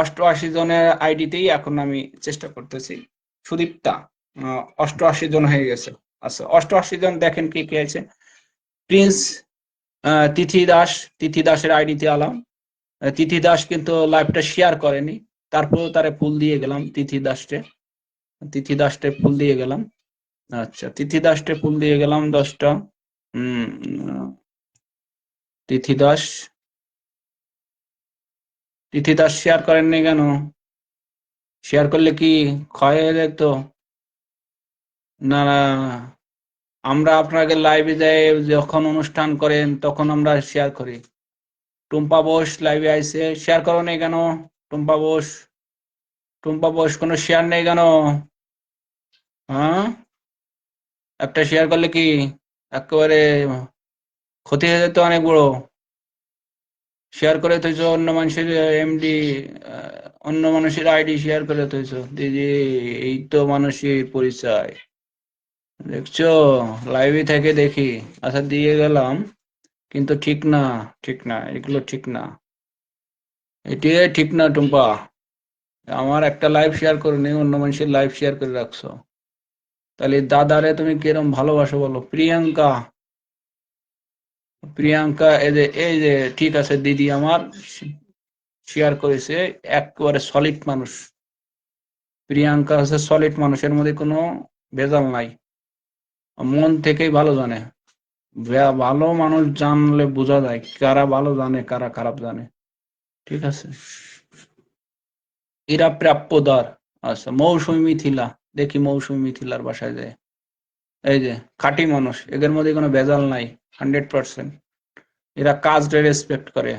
88 জনের আইডিতেই এখন আমি চেষ্টা করতেছি। সুদীপ্তা, 88 জন হয়ে গেছে। আচ্ছা 88 জন দেখেন কে কে আছে। প্রিন্স, তিথি দাস, তিথি দাসের আইডিতে আলাম। তিথি দাস কিন্তু লাইভটা শেয়ার করেনি, তারপরেও তারে ফুল দিয়ে গেলাম। তিথি দাসটে, তিথি দাসটে ফুল দিয়ে গেলাম। আচ্ছা তিথি দাসটে ফুল দিয়ে গেলাম 10টা। তিথি দাস, তিথি দাস শেয়ার করেননি কেন? শেয়ার করলে কি ক্ষয় হয়ে যেত? না না, আমরা আপনাকে লাইভে যাই, যখন অনুষ্ঠান করেন তখন আমরা শেয়ার করি। টুম্পা বোস লাইভে আইছে, শেয়ার করো নেই কেন? টুম্পা বোস, টুম্পা বোস কোনো শেয়ার নেই কেন? হ্যাঁ, একটা শেয়ার করলে কি একেবারে ক্ষতি হয়ে যেত অনেক বড়। শেয়ার করে থইছো অন্য মানুষের এমডি, অন্য মানুষের আইডি শেয়ার করে থইছো। দিদি এই তো মানুষের পরিচয়, দেখছো? লাইভে থেকে দেখি। আচ্ছা দিয়ে গেলাম, কিন্তু ঠিক না, ঠিক না, এগুলো ঠিক না, এটি ঠিক না। টুম্পা, আমার একটা লাইভ শেয়ার করে নি, অন্য মানুষের লাইভ শেয়ার করে রাখছো। তাহলে দাদারে তুমি কিরম ভালোবাসো বলো? প্রিয়াঙ্কা, প্রিয়াঙ্কা এই যে ঠিক আছে দিদি আমার শেয়ার করেছে, একেবারে সলিড মানুষ। প্রিয়াঙ্কা হচ্ছে সলিড মানুষের মধ্যে কোনো ভেজাল নাই, মন থেকেই ভালো জানে। ভালো মানুষ জানলে বোঝা যায় কারা ভালো জানে কারা খারাপ জানে, ঠিক আছে। এরা প্রাপ্যদার। আচ্ছা, মৌসুমী মিথিলা, দেখি মৌসুমী মিথিলার বাসায় যায়। এই যে খাঁটি মানুষ, এদের মধ্যে কোনো ভেজাল নাই, 100%। এরা কাজটা রেসপেক্ট করে,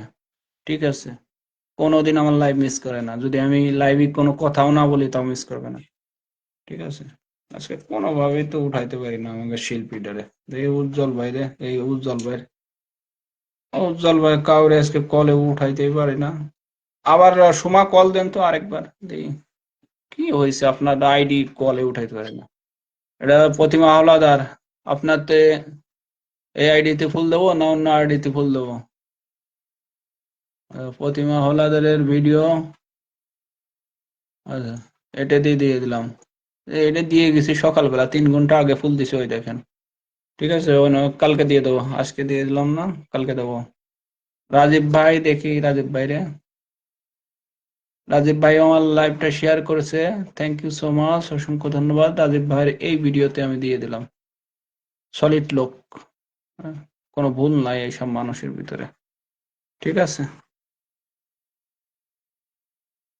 ঠিক আছে। কোনোদিন আমার লাইভ মিস করে না, যদি আমি লাইভে কোনো কথাও না বলি তাও মিস করবে না, ঠিক আছে। আজকে কোনোভাবেই তো উঠাইতে পারি না আমাদের শিল্পীটারে। এই উজ্জ্বল ভাই রে, এই উজ্জ্বল ভাই কাউরে আজকে কলে উঠাইতেই পারি না। আবার সুমা কল দেন তো আরেকবার দেখি কি হয়েছে, আপনার আইডি কলে উঠাইতে পারি না। এটা প্রতিমা হাওলাদার, আপনারতে এই আইডিতে ফুল দেবো না অন্য আইডিতে ফুল দেবো? প্রতিমা হাওলাদারের ভিডিও, আচ্ছা এটা দিয়ে দিলাম। এটা দিয়ে গেছি সকালবেলা, 3 ঘন্টা আগে ফুল দিছে, ওই দেখেন, ঠিক আছে। কালকে দিয়ে দেবো, আজকে দিয়ে দিলাম না, কালকে দেবো। রাজীব ভাই, দেখি রাজীব ভাই রে, রাজীব ভাই আমার লাইভটা শেয়ার করেছে, থ্যাংক ইউ সো মাচ, অসংখ্য ধন্যবাদ। রাজীব ভাইয়ের এই ভিডিওতে আমি দিয়ে দিলাম। সলিড লোক, হ্যাঁ, কোনো ভুল নাই এইসব মানুষের ভিতরে, ঠিক আছে।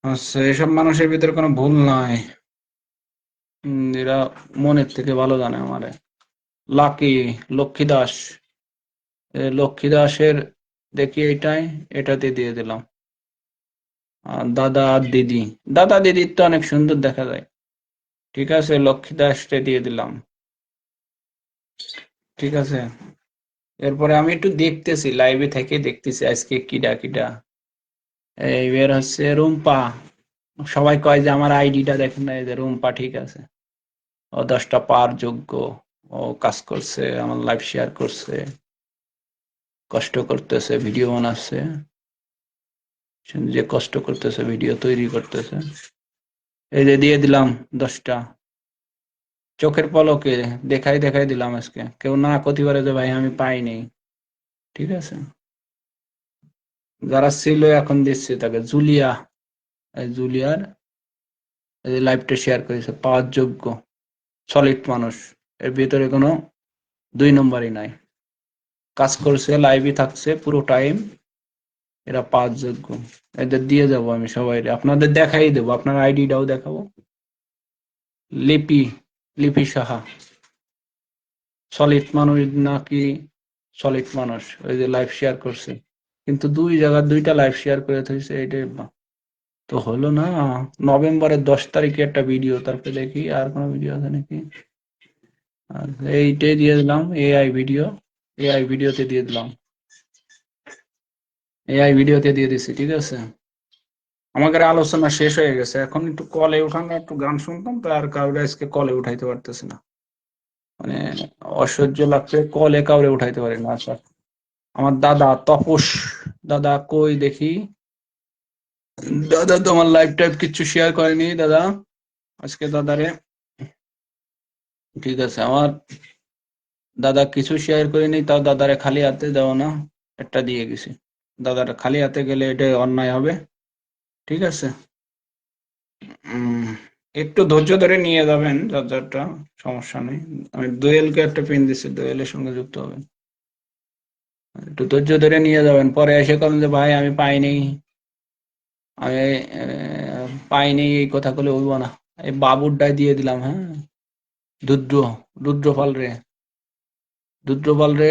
আচ্ছা, এসব মানুষের ভিতরে কোনো ভুল নাই। এরা মনের থেকে ভালো জানে আমারে। লাকি, লক্ষ্মী দাস, লক্ষ্মী দাসের দেখি এটাতে দিয়ে দিলাম। আর দাদা আর দিদি, দাদা দিদির তো অনেক সুন্দর দেখা যায়, ঠিক আছে। লক্ষ্মী দাসকে দিয়ে দিলাম, ঠিক আছে। এরপরে আমি একটু দেখতেছি, লাইভে থেকে দেখতেছি আজকে কিডা কিডা। এই বের হচ্ছে রুম্পা, সবাই কয় যে আমার আইডিটা দেখেন না, এই যে রুম্পা, ঠিক আছে। ও 10টা পার যোগ্য, ও কাজ করছে, আমার লাইভ শেয়ার করছে, কষ্ট করতেছে, ভিডিও বানাচ্ছে, সে যে কষ্ট করতেছে ভিডিও তৈরি করতেছে। এই যে দিয়ে দিলাম 10টা, চোখের পলকে দেখাই দিলাম আজকে, কেউ না ক্ষতি পারে যে ভাই আমি পাইনি, ঠিক আছে। যারা ছিল এখন দিচ্ছে তাকে। জুলিয়া, এই জুলিয়ার এই লাইভটা শেয়ার করেছে, পাওয়ার যোগ্য সলিড মানুষ, এর ভিতরে কোনো 2 নম্বরই নাই, কাজ করছে, লাইভে থাকছে পুরো টাইম, এরা পাওয়ার যোগ্য। এদের দিয়ে যাবো আমি সবাই, আপনাদের দেখাই দেবো, আপনার আইডিটাও দেখাবো। লিপি, লিপি সাহা, সলিড মানুষ নাকি? সলিড মানুষ, ওই যে লাইভ শেয়ার করছে, কিন্তু 2 জায়গায় 2টা লাইভ শেয়ার করে থইছে, এইটাই তো হলো না। নভেম্বরের 10 তারিখে একটা ভিডিও, তারপরে দেখি আর কোনো ভিডিও আছে নাকি। আর এইটাই দিয়ে দিলাম, এআই ভিডিওতে দিয়ে দিলাম, এআই ভিডিওতে দিয়ে দিছি, ঠিক আছে। আমাদের আলোচনা শেষ হয়ে গেছে, এখন একটু কলে উঠানো, একটু গান শুনতাম তো, আর কাউরে আজকে কলে উঠাইতে পারতেছি না, মানে অসহ্য লাগছে, কলে কাউরে উঠাইতে পারি না। আচ্ছা, আমার দাদা তপস, দাদা কই দেখি, দাদা তোমার লাইভ টাইভ কিছু শেয়ার করেনি দাদা আজকে, দাদারে, ঠিক আছে। আমার দাদা কিছু শেয়ার করেনি, তাও দাদারে খালি হাতে দেও না, একটা দিয়ে গেছি। দাদার খালি হাতে গেলে এটা অন্যায় হবে, ঠিক আছে। উম, একটু ধৈর্য ধরে নিয়ে যাবেন, চার্জারটা সমস্যা নেই। আমি দোয়েলকে একটা পিন দিচ্ছি, দোয়েলের সঙ্গে যুক্ত হবেন, একটু ধৈর্য ধরে নিয়ে যাবেন। পরে এসে করেন যে ভাই আমি পাইনি, আমি পাইনি, এই কথা বলে হইব না। এই বাবুরটাই দিয়ে দিলাম, হ্যাঁ, রুদ্র, রুদ্রপাল রে, রুদ্রপাল রে,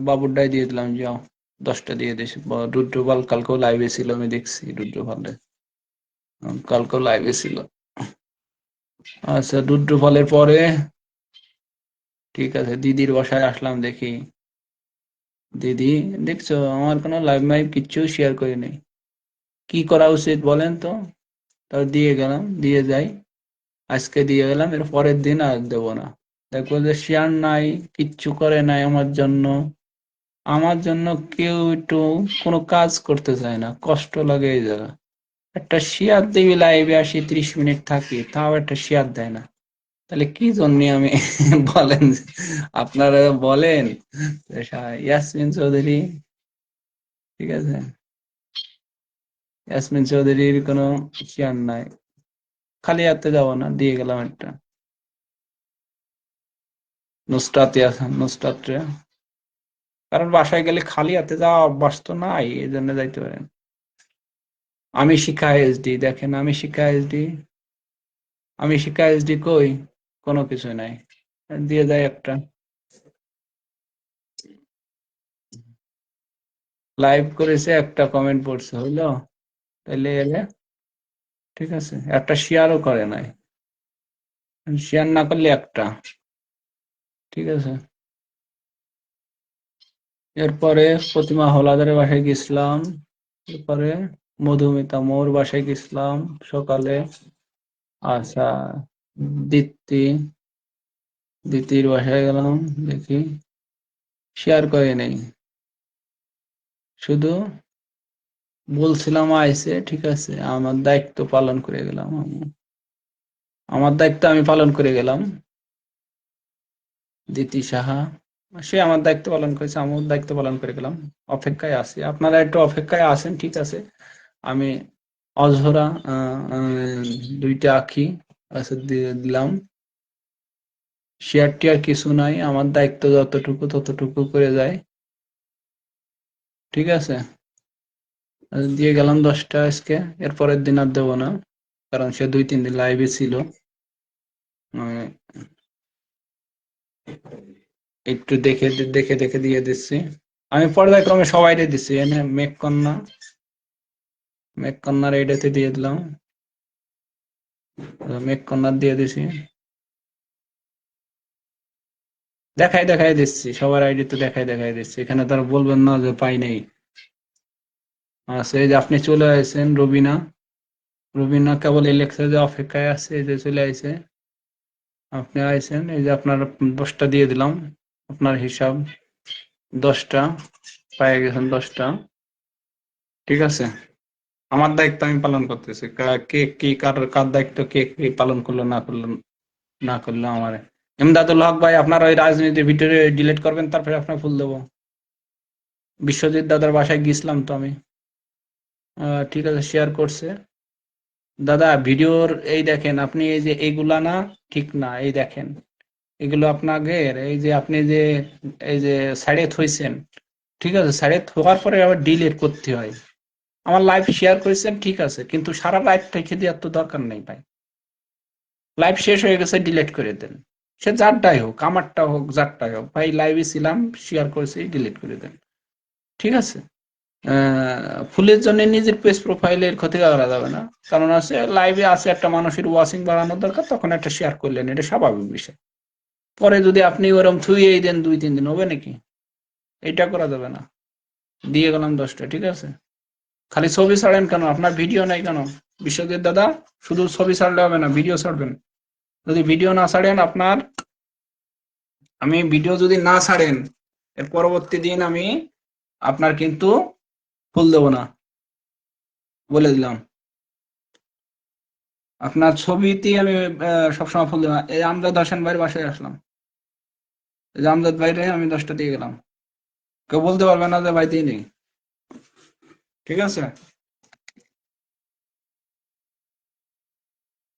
বাবুরটাই দিয়ে দিলাম, যাও 10টা দিয়ে দিছি। রুদ্রপাল কালকেও লাইভে ছিল, আমি দেখছি রুদ্রপাল রে, কালকেও লাইভে ছিল। আচ্ছা, রুদ্রপালের পরে ঠিক আছে, দিদির বাসায় আসলাম, দেখি দিদি, দেখছো আমার কোনো লাইভ মাইভ কিচ্ছু শেয়ার করি নাই, কি করা উচিত বলেন তো? তাও দিয়ে গেলাম, দিয়ে যাই, আজকে দিয়ে গেলাম, এর পরের দিন আর দেবো না। দেখবো যে শেয়ার নাই, কিচ্ছু করে নাই আমার জন্য, আমার জন্য কেউ একটু কোনো কাজ করতে চায় না, কষ্ট লাগে এই জায়গা। একটা শেয়ার দিবি, লাইভে আসি 30 মিনিট থাকি, তাও একটা শেয়ার দেয় না, তাহলে কি জন্য আমি বলেন, আপনারা বলেন ইয়াসমিন চৌধুরী, ঠিক আছে, ইয়াসমিন চৌধুরীর কোনো শেয়ার নাই, খালি হাতে যাবো না, দিয়ে গেলাম একটা নুসরাত ইয়াসিন, নুসরাত রে, কারণ বাসায় গেলে খালি হাতে যাওয়া অভ্যাস তো নাই, এই জন্য যাইতে পারেন। আমি শিখা এসডি, দেখেন আমি শিখা এসডি, আমি শিখা এসডি কই, কোনো কিছু নাই, দিয়ে যায় একটা লাইভ করেছে, একটা কমেন্ট পড়ছে, হইলো, তাহলে এলে ঠিক আছে, একটা শেয়ারও করে নাই, শেয়ার না করলে একটা, ঠিক আছে। এরপরে প্রতিমা হলাদারের বাসায় গেছিলাম, এরপরে মধুমিতা মোর বাসায় গেছিলাম সকালে, আচ্ছা, দীপ্তি, দিতির বাসায় গেলাম, দেখি শেয়ার করে নেই, শুধু বলছিলাম আইসে, ঠিক আছে, আমার দায়িত্ব পালন করে গেলাম, আমার দায়িত্ব আমি পালন করে গেলাম। দিতি সাহা, সে আমার দায়িত্ব পালন করেছে, আমার দায়িত্ব পালন করে গেলাম, অপেক্ষায় আছি, আপনারা একটু অপেক্ষায় আছেন, ঠিক আছে। আমি অঝরা দুইটা আঁকি আচ্ছা দিয়ে দিলাম, শেয়ার টিয়ার কিছু নাই, আমার দায়িত্ব যতটুকু ততটুকু করে যায়, ঠিক আছে। দিয়ে গেলাম 10টা আজকে, এর পরের দিন আর দেবো না, কারণ সে 2-3 দিন লাইভে ছিল, আহ, একটু দেখে দেখে দেখে দিয়ে দিচ্ছি, আমি পর্যায়ক্রমে সবাইকে দিচ্ছি, এনে মেঘ কন্যার এইটাতে দিয়ে দিলাম, মেঘ কন্যার দিয়ে দিছি, দেখাই দেখাই দিচ্ছি, সবার আইডি তো দেখাই দেখাই দিচ্ছি, এখানে তারা বলবেন না যে পাই নাই। আচ্ছা, এই যে আপনি চলে আসেন, রবিনা, রবিনা কেবল এই লেখছে যে অপেক্ষায় আছে, এই যে চলে আসে, আপনি আইসেন, এই যে আপনার 10টা দিয়ে দিলাম, আপনার হিসাব 10টা পাই গেছেন, 10টা, ঠিক আছে। আমার দায়িত্ব আমি পালন করতেছি, কে কি কার কার দায়িত্ব কে কি পালন করলো না করলো, না করলো আমার। ইমদাদুল হক ভাই, আপনার ওই রাজনীতির ভিডিও ডিলিট করবেন, তারপরে আপনার ফুল দেবো। বিশ্বজিৎ দাদার বাসায় গিয়েছিলাম তো আমি, ঠিক আছে, শেয়ার করছে দাদা ভিডিওর, এই দেখেন আপনি, এই যে এইগুলা না, ঠিক না, এই দেখেন এগুলো আপনাদের, এই যে আপনি যে এই যে সাইডে থইছেন, ঠিক আছে, সাইডে থোয়ার পরে আবার ডিলিট করতে হয়। আমার লাইভ শেয়ার করেছেন, ঠিক আছে, কিন্তু সারা লাইভ রেখে দেওয়ার তো দরকার নেই ভাই, লাইভ শেষ হয়ে গেছে ডিলিট করে দেন, সে যারটাই হোক, আমারটা হোক, যারটাই হোক, ভাই লাইভে ছিলাম, শেয়ার করেছি, ডিলিট করে দেন, ঠিক আছে। ফুলের জন্য নিজের পেজ প্রোফাইলের ক্ষতি করা যাবে না, কারণ আছে লাইভে আছে একটা মানুষের ওয়াচিং বাড়ানোর দরকার, তখন একটা শেয়ার করলেন, এটা স্বাভাবিক বিষয়। পরে যদি আপনি ওরকম থুইয়েই দেন 2-3 দিন, হবে নাকি? এটা করা যাবে না। দিয়ে গেলাম 10টা, ঠিক আছে। খালি ছবি ছাড়েন কেন, আপনার ভিডিও নাই কেন? বিশ্বজিৎ দাদা, শুধু ছবি ছাড়লে হবে না, ভিডিও ছাড়বেন। যদি ভিডিও না ছাড়েন আপনার, আমি ভিডিও যদি না ছাড়েন, এর পরবর্তী দিন আমি আপনার কিন্তু ফুল দেবো না, বলে দিলাম। আপনার ছবিতে আমি সবসময় ফুল দেবো না। এই আমজাদ হোসেন ভাইয়ের বাসায় আসলাম, এই যে আমজাদ ভাইরে আমি 10টা দিয়ে গেলাম, কেউ বলতে পারবে না যে ভাই দিয়ে নেই, ঠিক আছে।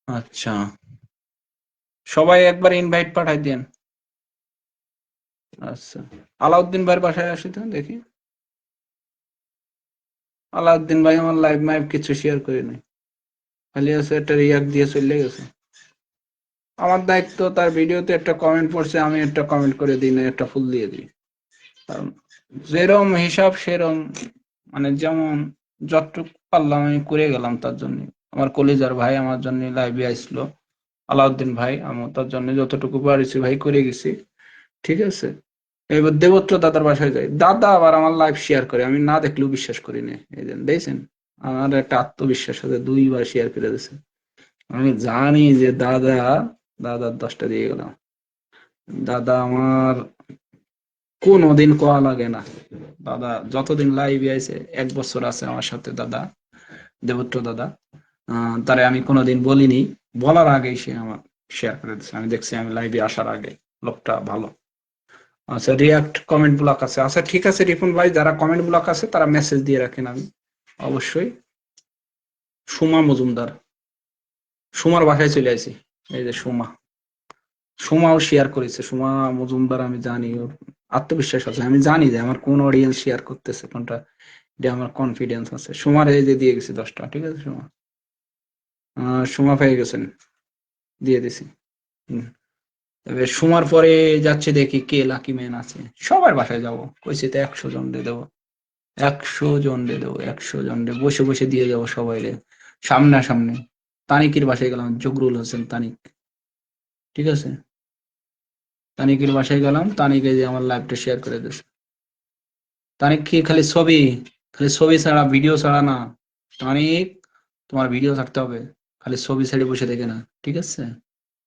আচ্ছা, সবাই একবার ইনভাইট পাঠাই দেন। আচ্ছা, আলাউদ্দিন ভাইয়ের বাসায় আসি তো দেখি। আলাউদ্দিন ভাই আমার লাইভ মাইভ কিছু শেয়ার করে নাই, খালি আছে একটা রিয়াক্ট দিয়ে চলে গেছে। আমার দায়িত্ব, তার ভিডিওতে একটা কমেন্ট পড়ছে, আমি একটা কমেন্ট করে দিই না, একটা ফুল দিয়ে দিই, কারণ যেরম হিসাব সেরম, মানে যেমন যতটুকু পারলাম আমি করে গেলাম, তার জন্য। আমার কলিজার ভাই আমার জন্য লাইভে আসলো, আলাউদ্দিন ভাই, আমি তার জন্য যতটুকু পারিছি ভাই করে গেছি, ঠিক আছে। এবার দেবত্র দাদার বাসায় যাই, দাদা আবার আমার লাইভ শেয়ার করে, আমি না দেখলেও বিশ্বাস করি না, এই যে দেখছেন, আমার একটা আত্মবিশ্বাস আছে, 2বার শেয়ার করে দিয়েছে। আমি জানি যে দাদা, দাদার 10টা দিয়ে গেলাম, দাদা আমার কোনোদিন কোয়া লাগে না, দাদা যতদিন লাইভে আছে, 1 বছর আছে আমার সাথে দাদা, দেবত্র দাদা, তারে আমি কোনোদিন বলিনি, বলার আগেই সে আমার শেয়ার করে দিচ্ছে, আমি দেখছি আমি লাইভে আসার আগে। লোকটা ভালো। আচ্ছা, রিয়াক্ট কমেন্ট ব্লক আছে। আচ্ছা ঠিক আছে রিপন ভাই, যারা কমেন্ট ব্লক আছে তারা মেসেজ দিয়ে রাখেন, আমি অবশ্যই। সুমা মজুমদার, সুমার বাসায় চলে আসি। এই যে সুমা, সুমাও শেয়ার করেছে। সুমা মজুমদার, আমি জানি ওর আত্মবিশ্বাস আছে, আমি জানি যে আমার কোন অডিয়েন্স শেয়ার করতেছে কোনটা, এটা আমার কনফিডেন্স আছে। সুমার এই যে দিয়ে গেছি 10টা, ঠিক আছে সুমা। সুমা পেয়ে গেছেন, দিয়ে দিছি। হুম। তবে সুমার পরে যাচ্ছে দেখি কে লাকি ম্যান আছে। সবার বাসায় যাবো, কইছি তো 100 জন দিয়ে দেবো, 100 জন দিয়ে দেবো, 100 জন দিয়ে বসে বসে দিয়ে যাবো সবাই রে, সামনে। তানিকের বাসায় গেলাম, জগরুল হোসেন তানিক, ঠিক আছে। তানিকের বাসায় গেলাম, তানিকে যে আমার লাইভটা শেয়ার করে দিয়েছে। তানিক কি খালি ছবি ছাড়া, ভিডিও ছাড়া না। তানিক, তোমার ভিডিও থাকতে হবে, খালি ছবি ছেড়ে বসে দেখে না, ঠিক আছে।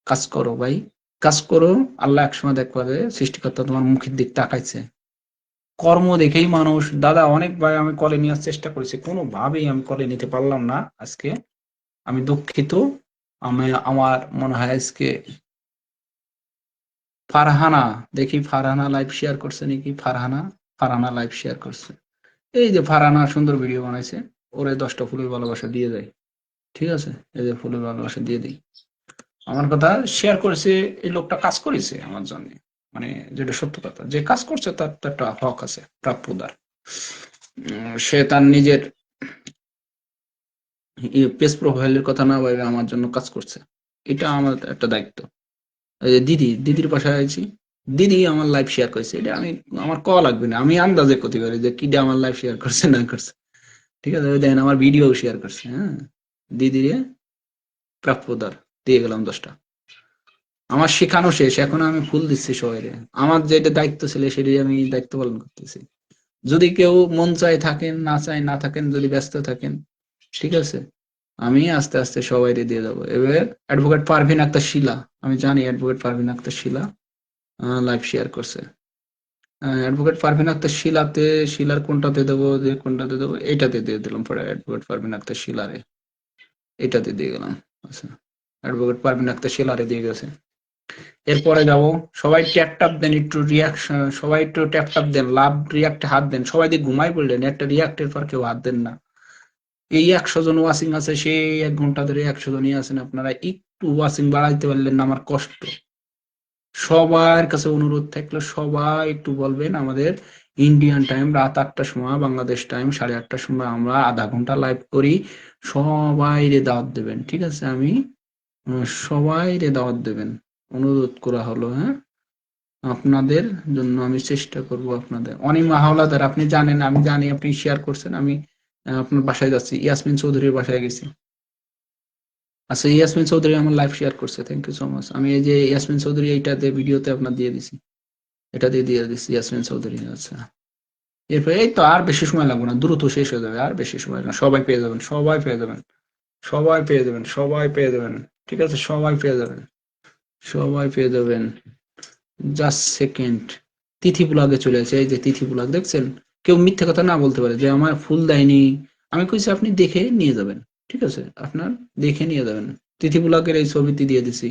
কাজ করো ভাই, কাজ করো। আল্লাহ একসময় দেখবা যে সৃষ্টিকর্তা তোমার মুখের দিক তাকাইছে। কর্ম দেখেই মানুষ। দাদা অনেক ভাই আমি কলে নেওয়ার চেষ্টা করেছি, কোনোভাবেই আমি কলে নিতে পারলাম না আজকে, আমি দুঃখিত। আমি, আমার মনে হয় আজকে ফারহানা, দেখি ফারহানা লাইভ শেয়ার করছে নাকি। ফারহানা লাইভ শেয়ার করছে। এই যে ফারহানা সুন্দর ভিডিও বানাইছে, ওরে 10টা ফুলের ভালোবাসা দিয়ে দেয়, ঠিক আছে। এই যে ফুলের ভালোবাসা দিয়ে দিই। আমার কথা শেয়ার করেছে, এই লোকটা কাজ করেছে আমার জন্য, মানে যেটা সত্য কথা, যে কাজ করছে তার তো একটা হক আছে, প্রাপ্যতার। সে তার নিজের পেজ প্রোফাইলের কথা না ভেবে আমার জন্য কাজ করছে, এটা আমার একটা দায়িত্ব। এই যে দিদির বাসায় আছি, দিদি আমার লাইভ শেয়ার করেছে, এটা আমি, আমার কল লাগবে না, আমি আন্দাজে করতে পারি যে কিটা আমার লাইভ শেয়ার করছে না করছে, ঠিক আছে। ওই দেখেন আমার ভিডিও শেয়ার করছে, হ্যাঁ। দিদিরে প্রাপ্যতার দিয়ে গেলাম 10টা। আমার শেখানো শেষ, এখন আমি ফুল দিচ্ছি সবাইরে। আমার যেটা দায়িত্ব ছিল সেটাই আমি দায়িত্ব পালন করতেছি। যদি কেউ মন চায় থাকেন, না চায় না থাকেন, যদি ব্যস্ত থাকেন, ঠিক আছে, আমি আস্তে আস্তে সবাইরে দিয়ে যাবো। এবার অ্যাডভোকেট পারভিন আক্তার শিলা, আমি জানি অ্যাডভোকেট পারভিন আক্তার শিলা লাইভ শেয়ার করছে। অ্যাডভোকেট পারভিন আক্তার শিলাতে, শিলার কোনটাতে দেবো, যে কোনটাতে দেবো, এটাতে দিয়ে দিলাম পরে অ্যাডভোকেট পারভিন আক্তার শিলারে, এটাতে দিয়ে গেলাম। আচ্ছা, অ্যাডভোকেট পারভিন আক্তার শিলারে দিয়ে গেছে। এরপরে যাব, সবাই ট্যাপ ট্যাপ দেন, একটু রিয়াকশন, সবাই একটু ট্যাপ ট্যাপ দেন, লাভ রিয়াক্টে হাত দেন। সবাই দিয়ে ঘুমাই পড়লেন, একটা রিয়াক্টের পর কেউ হাত দেন না। এই 100 জন ওয়াচিং আছে, সেই 1 ঘন্টা ধরে 100 জনই আছেন আপনারা, একটু ওয়াচিং বাড়াইতে পারলেন না, আমার কষ্ট। সবার কাছে অনুরোধ থাকলো, সবাই একটু বলবেন, আমাদের ইন্ডিয়ান টাইম রাত 8টার সময়, বাংলাদেশ টাইম 8:30টার সময় আমরা আধা ঘন্টা লাইভ করি। সবাই রে দাওয়াত দেবেন, ঠিক আছে। আমি সবাই রে দাওয়াত দেবেন, অনুরোধ করা হলো, হ্যাঁ। আপনাদের জন্য আমি চেষ্টা করব। আপনাদের অনিমা হাওলাদার, আপনি জানেন, আমি জানি আপনি শেয়ার করছেন, আমি আপনার বাসায় যাচ্ছি, ইয়াসমিন চৌধুরীর বাসায় গেছি। আচ্ছা, ইয়াসমিন চৌধুরী আমার লাইভ শেয়ার করছে, থ্যাংক ইউ সো মাচ। আমি এই যে ইয়াসমিন চৌধুরী, এইটাতে ভিডিওতে আপনার দিয়ে দিছি, এটা দিয়ে দিচ্ছি ইয়াসমিন চৌধুরী। আচ্ছা, এরপর এই তো আর বেশি সময় লাগবে না, দ্রুত শেষ হয়ে যাবে, আর বেশি সময় না, সবাই পেয়ে যাবেন, সবাই পেয়ে যাবেন, সবাই পেয়ে যাবেন, সবাই পেয়ে যাবেন, ঠিক আছে, সবাই পেয়ে যাবেন, সবাই পেয়ে যাবেন। Just second. তিথি ব্লগে চলে আসে, এই যে তিথি ব্লগ দেখছেন। কেউ মিথ্যে কথা না বলতে পারে যে আমার ফুল দেয়নি, আমি কইছি আপনি দেখে নিয়ে যাবেন, ঠিক আছে, আপনার দেখে নিয়ে যাবেন। তিথি ব্লগের এই ছবিটি দিয়ে দিছি।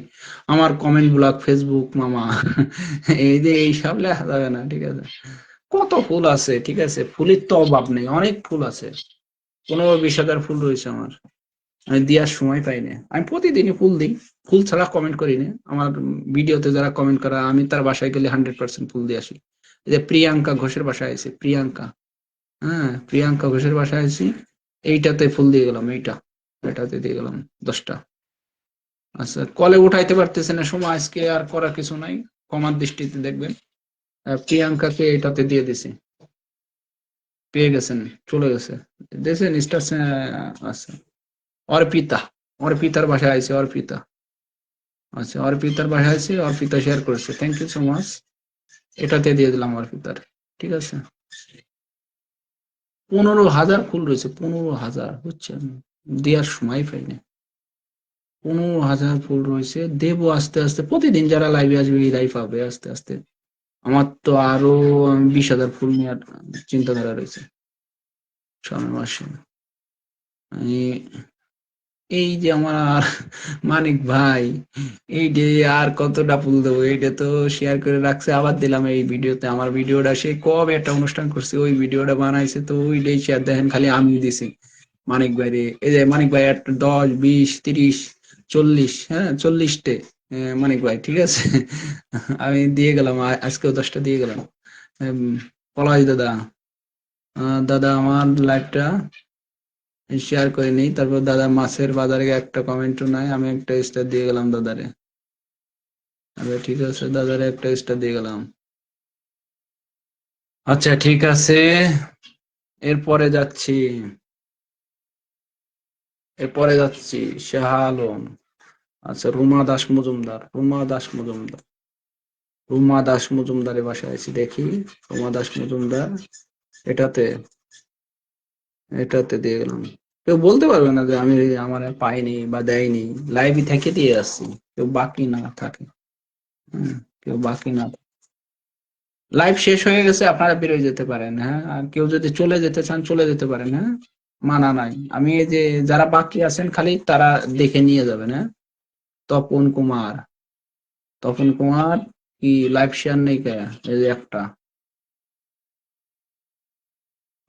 আমার কমেন্ট ব্লগ ফেসবুক মামা এই যে এইসব লেখা যাবে না, ঠিক আছে। কত ফুল আছে, ঠিক আছে, ফুলের তো অভাব নেই, অনেক ফুল আছে, 15-20 হাজার ফুল রয়েছে আমার, আমি দেওয়ার সময় পাই না। আমি প্রতিদিনই ফুল দিই, ফুল ছাড়া কমেন্ট করি না। আমার ভিডিওতে যারা কমেন্ট করা, আমি তার বাসায় গেলে 100% ফুল দিয়ে আসি। এই যে প্রিয়াঙ্কা ঘোষের বাসায় আছি, প্রিয়াঙ্কা, হ্যাঁ, প্রিয়াঙ্কা ঘোষের বাসায় আছি, এইটাতে ফুল দিয়ে গেলাম, এটাতে দিয়ে গেলাম 10টা। আচ্ছা, কলে উঠাইতে পারতেছে না সময়, আজকে আর করার কিছু নাই, কমার দৃষ্টিতে দেখবেন। প্রিয়াঙ্কাকে এটাতে দিয়ে দিছি, পেয়ে গেছেন, চলে গেছে, দেখছেন স্টার। আচ্ছা, অর্পিতা, অর্পিতার বাসায় আছে, অর্পিতা। আচ্ছা, অর্পিতার বাসায় আছে, অর্পিতা শেয়ার করেছে, থ্যাংক ইউ সো মাচ। এটাতে দিয়ে দিলাম অর্পিতার, ঠিক আছে। 15,000 ফুল রয়েছে, 15,000, বুঝছেন, দেওয়ার সময় পাই না। 15,000 ফুল রয়েছে, দেবো আস্তে আস্তে, প্রতিদিন যারা লাইভে আসবে এরাই পাবে আস্তে আস্তে। আমার তো আরো 20,000 ফুল নেওয়ার চিন্তাধারা রয়েছে সামনের মাসে। আমি এই যে আমার মানিক ভাই, এই যে আর কতটা ফুল দেবো, এইটা তো শেয়ার করে রাখছে, আবার দিলাম এই ভিডিওতে। আমার ভিডিওটা সে কবে একটা অনুষ্ঠান করছে, ওই ভিডিওটা বানাইছে, তো ওইটাই শেয়ার দেখেন, খালি আমি দিছি মানিক ভাই রে। এই যে মানিক ভাই একটা 10 20 30 40, হ্যাঁ 40টে মানিক ভাই, ঠিক আছে। আমি দিয়ে গেলাম, আজকেও 10টা দিয়ে গেলাম। উম, পলাশ দাদা, দাদা আমার লাইভটা শেয়ার করে নিই, তারপর দাদা মাছের বাজারে একটা কমেন্টও নাই, আমি একটা স্টার দিয়ে গেলাম দাদারে। আচ্ছা ঠিক আছে, দাদারে একটা স্টার দিয়ে গেলাম। আচ্ছা ঠিক আছে, এরপরে যাচ্ছি, এরপরে যাচ্ছি শাহ আলম। আচ্ছা রুমা দাস মজুমদার, রুমা দাস মজুমদার, রুমা দাস মজুমদারের বাসায় আছি, দেখি রুমা দাস মজুমদার, এটাতে, এটাতে দিয়ে গেলাম। কেউ বলতে পারবে না যে আমি আমার পাইনি বা দেয়নি, লাইভই থেকে দিয়ে আসছি, কেউ বাকি না থাকে। হুম, কেউ বাকি না, লাইভ শেষ হয়ে গেছে, আপনারা বেরোয় যেতে পারেন, হ্যাঁ। আর কেউ যদি চলে যেতে চান চলে যেতে পারেন, হ্যাঁ, মানা নাই। আমি এই যে যারা বাকি আছেন খালি তারা দেখে নিয়ে যাবেন, হ্যাঁ। তপন কুমার, তপন কুমার কি লাইভ শেয়ার নেই কে? এই যে একটা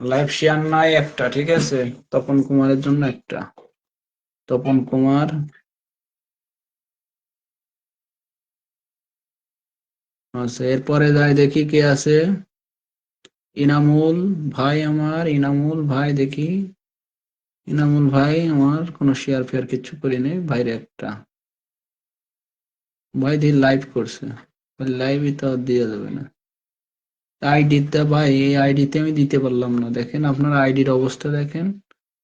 লাইভ শেয়ার নাই একটা, ঠিক আছে, তপন কুমারের জন্য একটা, তপন কুমার। আচ্ছা এরপরে যাই দেখি কে আছে, ইনামুল ভাই, আমার ইনামুল ভাই, দেখি ইনামুল ভাই, আমার কোনো শেয়ার ফেয়ার কিছু করি নেই ভাইরে একটা, ভাই দিয়ে লাইভ করছে, লাইভই তো আর দেওয়া যাবে না। আইডিটা ভাই, এই আইডিতে আমি দিতে পারলাম না, দেখেন আপনার আইডির অবস্থা দেখেন।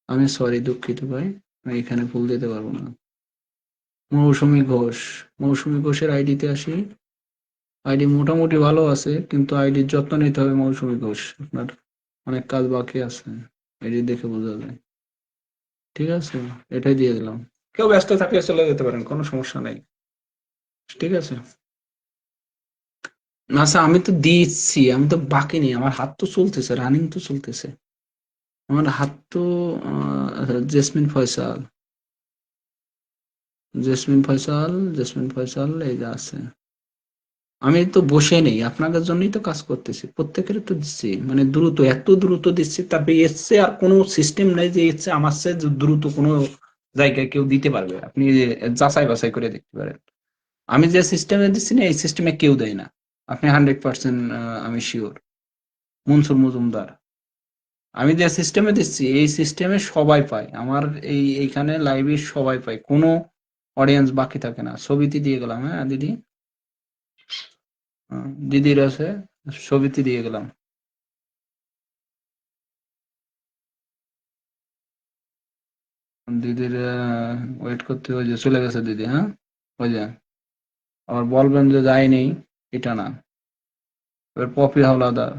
আমি সরি, দুঃখিত ভাই, আমি এখানে ফুল দিতে পারবো না। মৌসুমী ঘোষ, মৌসুমী ঘোষের আইডিতে আসি, আইডি মোটামুটি ভালো আছে, কিন্তু আইডির যত্ন নিতে হবে মৌসুমী ঘোষ, আপনার অনেক কাজ বাকি আছে, আইডি দেখে বোঝা যায়, ঠিক আছে। এটাই দিয়ে দিলাম, কেউ ব্যস্ত থাকলে চলে যেতে পারেন, কোনো সমস্যা নেই, ঠিক আছে। আচ্ছা আমি তো দিচ্ছি, আমি তো বাকি নেই, আমার হাত তো চলতেছে, রানিং তো চলতেছে আমার হাত তো। Jasmine Faisal, jasmine Faisal, jasmine Faisal, এই যে আছে। আমি তো বসে নেই, আপনাদের জন্যই তো কাজ করতেছি, প্রত্যেকের তো দিচ্ছি, মানে দ্রুত, এত দ্রুত দিচ্ছি, তারপরে এসছে আর কোনো সিস্টেম নাই যে এসছে আমার চেয়ে দ্রুত কোনো জায়গায় কেউ দিতে পারবে, আপনি যাচাই বাছাই করে দেখতে পারেন। আমি যে সিস্টেমে দিচ্ছি না, এই সিস্টেমে কেউ দেয় না, আপনি 100% আমি শিওর। মনসুর মজুমদার, আমি যে সিস্টেমে দিচ্ছি এই সিস্টেমে সবাই পায়, আমার এইখানে লাইভে সবাই পায়, কোনো অডিয়েন্স বাকি থাকে না। ছবিতে দিয়ে গেলাম, হ্যাঁ দিদি, দিদির আছে, ছবিতে দিয়ে গেলাম। দিদির ওয়েট করতে, ওই যে চলে গেছে দিদি, হ্যাঁ ওই যে, আবার বলবেন যে যায়নি, এটা না। এবার পপি হাওলাদার,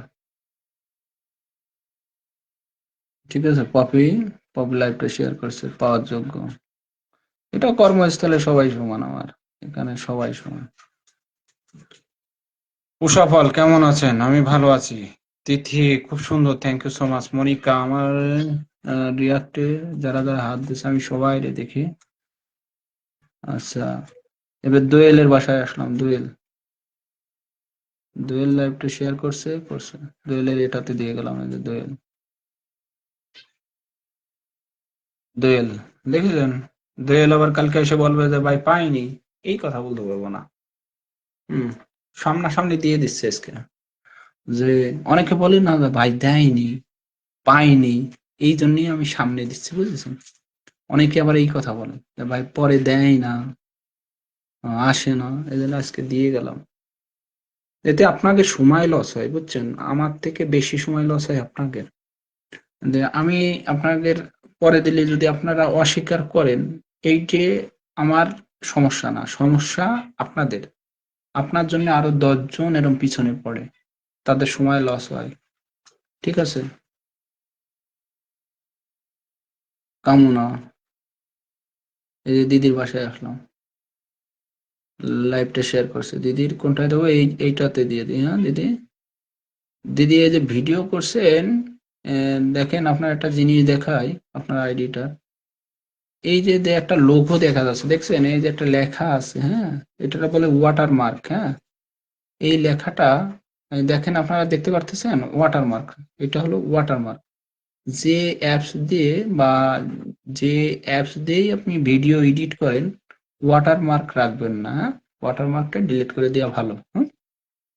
ঠিক আছে, পপি, পপি লাইভটা শেয়ার করছে, পাওয়ার যোগ্য। এটা কর্মস্থলে সবাই সমান আমার, এখানে সবাই সমান। উষা ফল কেমন আছেন? আমি ভালো আছি। তিথি খুব সুন্দর, thank you so much. Monika, আমার রিয়াক্টে যারা যারা হাত দিচ্ছে আমি সবাই দেখি। আচ্ছা এবার দোয়েলের বাসায় আসলাম, দোয়েল, দোয়েল লাইভটা শেয়ার করছে, করছে, দোয়েলের এটাতে দিয়ে গেলাম, এই যে দোয়েল, দোয়েল দেখেছেন, দোয়েল আবার কালকে এসে বলবে যে ভাই পাইনি, এই কথা বলতে পারবো না। হুম, সামনাসামনি দিয়ে দিচ্ছে আজকে, যে অনেকে বলে না যে ভাই দেয়নি, পাইনি, এই জন্যই আমি সামনে দিচ্ছি, বুঝেছেন। অনেকে আবার এই কথা বলে যে ভাই পরে দেয় না, আসে না, এই জন্য আজকে দিয়ে গেলাম। এতে আপনাকে সময় লস হয়, বুঝছেন, আমার থেকে বেশি সময় লস হয় আপনাকে। যে আমি আপনাদের পরে দিলে যদি আপনারা অস্বীকার করেন, এই যে আমার সমস্যা না, সমস্যা আপনাদের, আপনার জন্য আরো 10 জন এরকম পিছনে পড়ে, তাদের সময় লস হয়, ঠিক আছে। কামনা, এই যে দিদির বাসায় আসলাম, লাইভটা শেয়ার করছে, দিদির কোনটায় দেবো, এইটাতে দিয়ে দিই, হ্যাঁ দিদি, দিদি এই যে ভিডিও করছেন, দেখেন আপনার একটা জিনিস দেখাই, আপনার আইডিটা, এই যে একটা লোগো দেখা যাচ্ছে দেখছেন, এই যে একটা লেখা আছে, হ্যাঁ, এটা বলে ওয়াটারমার্ক। হ্যাঁ, এই লেখাটা দেখেন, আপনারা দেখতে পারতেছেন ওয়াটারমার্ক, এটা হলো ওয়াটারমার্ক। যে অ্যাপস দিয়ে বা যে অ্যাপস দিয়েই আপনি ভিডিও এডিট করেন, ওয়াটারমার্ক রাখবেন না। ওয়াটারমার্কটা ডিলিট করে দেওয়া ভালো। হুম,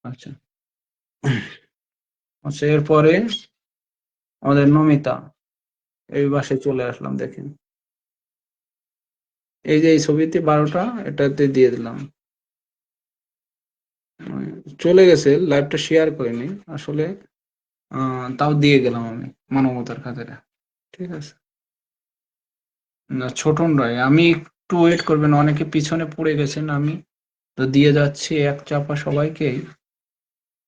আচ্ছা। আচ্ছা, এরপরে আমাদের নমিতা, এই বাসায় চলে আসলাম দেখেন। এই যে এই ছবিতে 12টা, এটাতে দিয়ে দিলাম। চলে গেছে, লাইভটা শেয়ার করিনি আসলে, তাও দিয়ে গেলাম আমি মানবতার খাতিরে। ঠিক আছে, না ছোটন রায়, আমি একটু ওয়েট করবেন, অনেকে পিছনে পড়ে গেছেন, আমি তো দিয়ে যাচ্ছি এক চাপা সবাইকেই।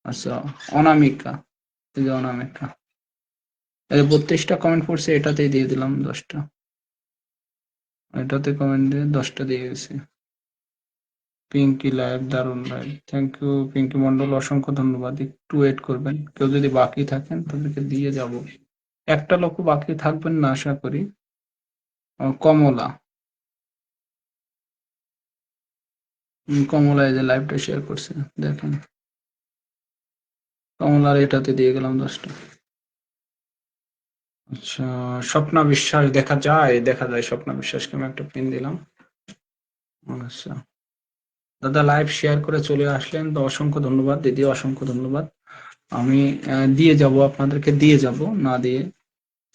আচ্ছা, অনামিকা, এই যে অনামিকা, এই 32টা কমেন্ট পড়ছে, এটাতেই দিয়ে দিলাম 10টা, এটাতে কমেন্ট দিয়ে 10টা দিয়ে গেছি। পিঙ্কি লাইভ, দারুণ live, thank you Pinki Mondal, অসংখ্য ধন্যবাদ। একটু ওয়েট করবেন, কেউ যদি বাকি থাকেন তাদেরকে দিয়ে যাব। একটা লোক বাকি থাকবেন না আশা করি। কমলা, কমলা এই যে লাইভটা শেয়ার করছে দেখেন, কমলার এটাতে দিয়ে গেলাম 10টা। আচ্ছা, স্বপ্না বিশ্বাস, দেখা যায়, দেখা যায় স্বপ্না বিশ্বাসকে আমি একটা পিন দিলাম। আচ্ছা, দাদা লাইভ শেয়ার করে চলে আসলেন তো অসংখ্য ধন্যবাদ, দিদি অসংখ্য ধন্যবাদ। আমি দিয়ে যাব, আপনাদেরকে দিয়ে যাব না দিয়ে।